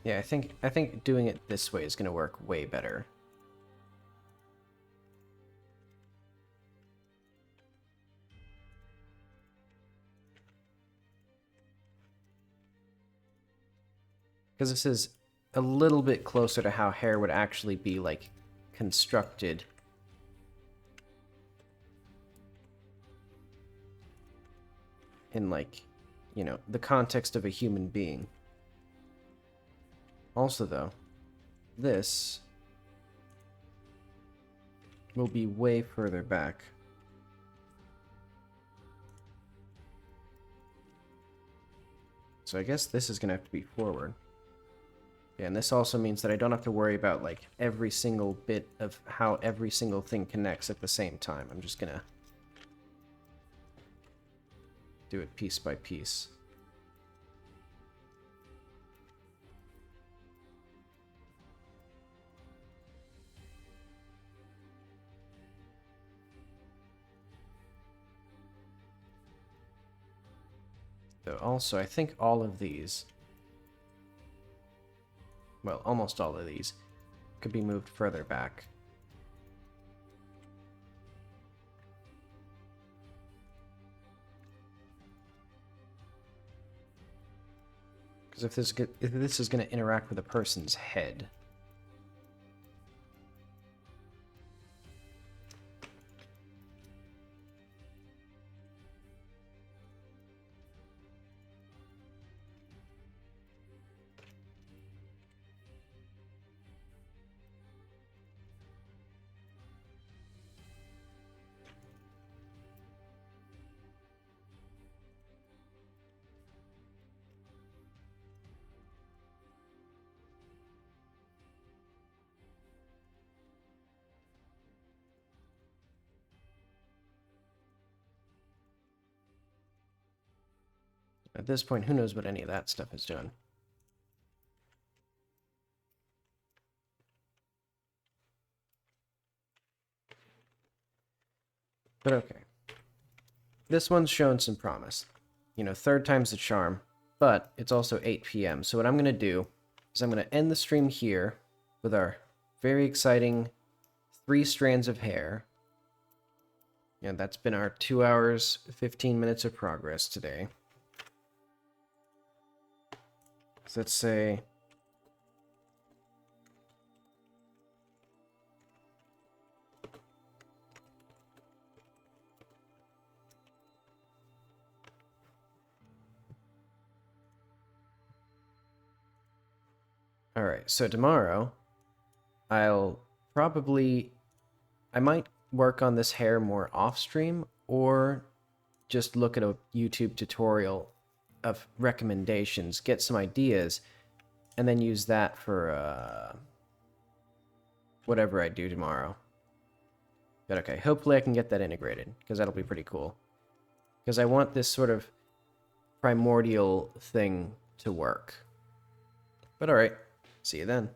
Yeah, I think doing it this way is going to work way better. Because this is a little bit closer to how hair would actually be, like, constructed. In, like, you know, the context of a human being. Also, though, this will be way further back. So I guess this is going to have to be forward. Yeah, and this also means that I don't have to worry about, like, every single bit of how every single thing connects at the same time. I'm just gonna do it piece by piece. So also, I think all of these, well, almost all of these, could be moved further back. Because if this is going to interact with a person's head, at this point, who knows what any of that stuff is doing. But okay. This one's shown some promise. You know, third time's the charm, but it's also 8 p.m. So what I'm going to do is I'm going to end the stream here with our very exciting 3 strands of hair. Yeah, that's been our 2 hours, 15 minutes of progress today. So let's say... Alright, so tomorrow, I might work on this hair more off-stream, or just look at a YouTube tutorial of recommendations, get some ideas, and then use that for, whatever I do tomorrow. But okay, hopefully I can get that integrated, because that'll be pretty cool. Because I want this sort of primordial thing to work. But alright, see you then.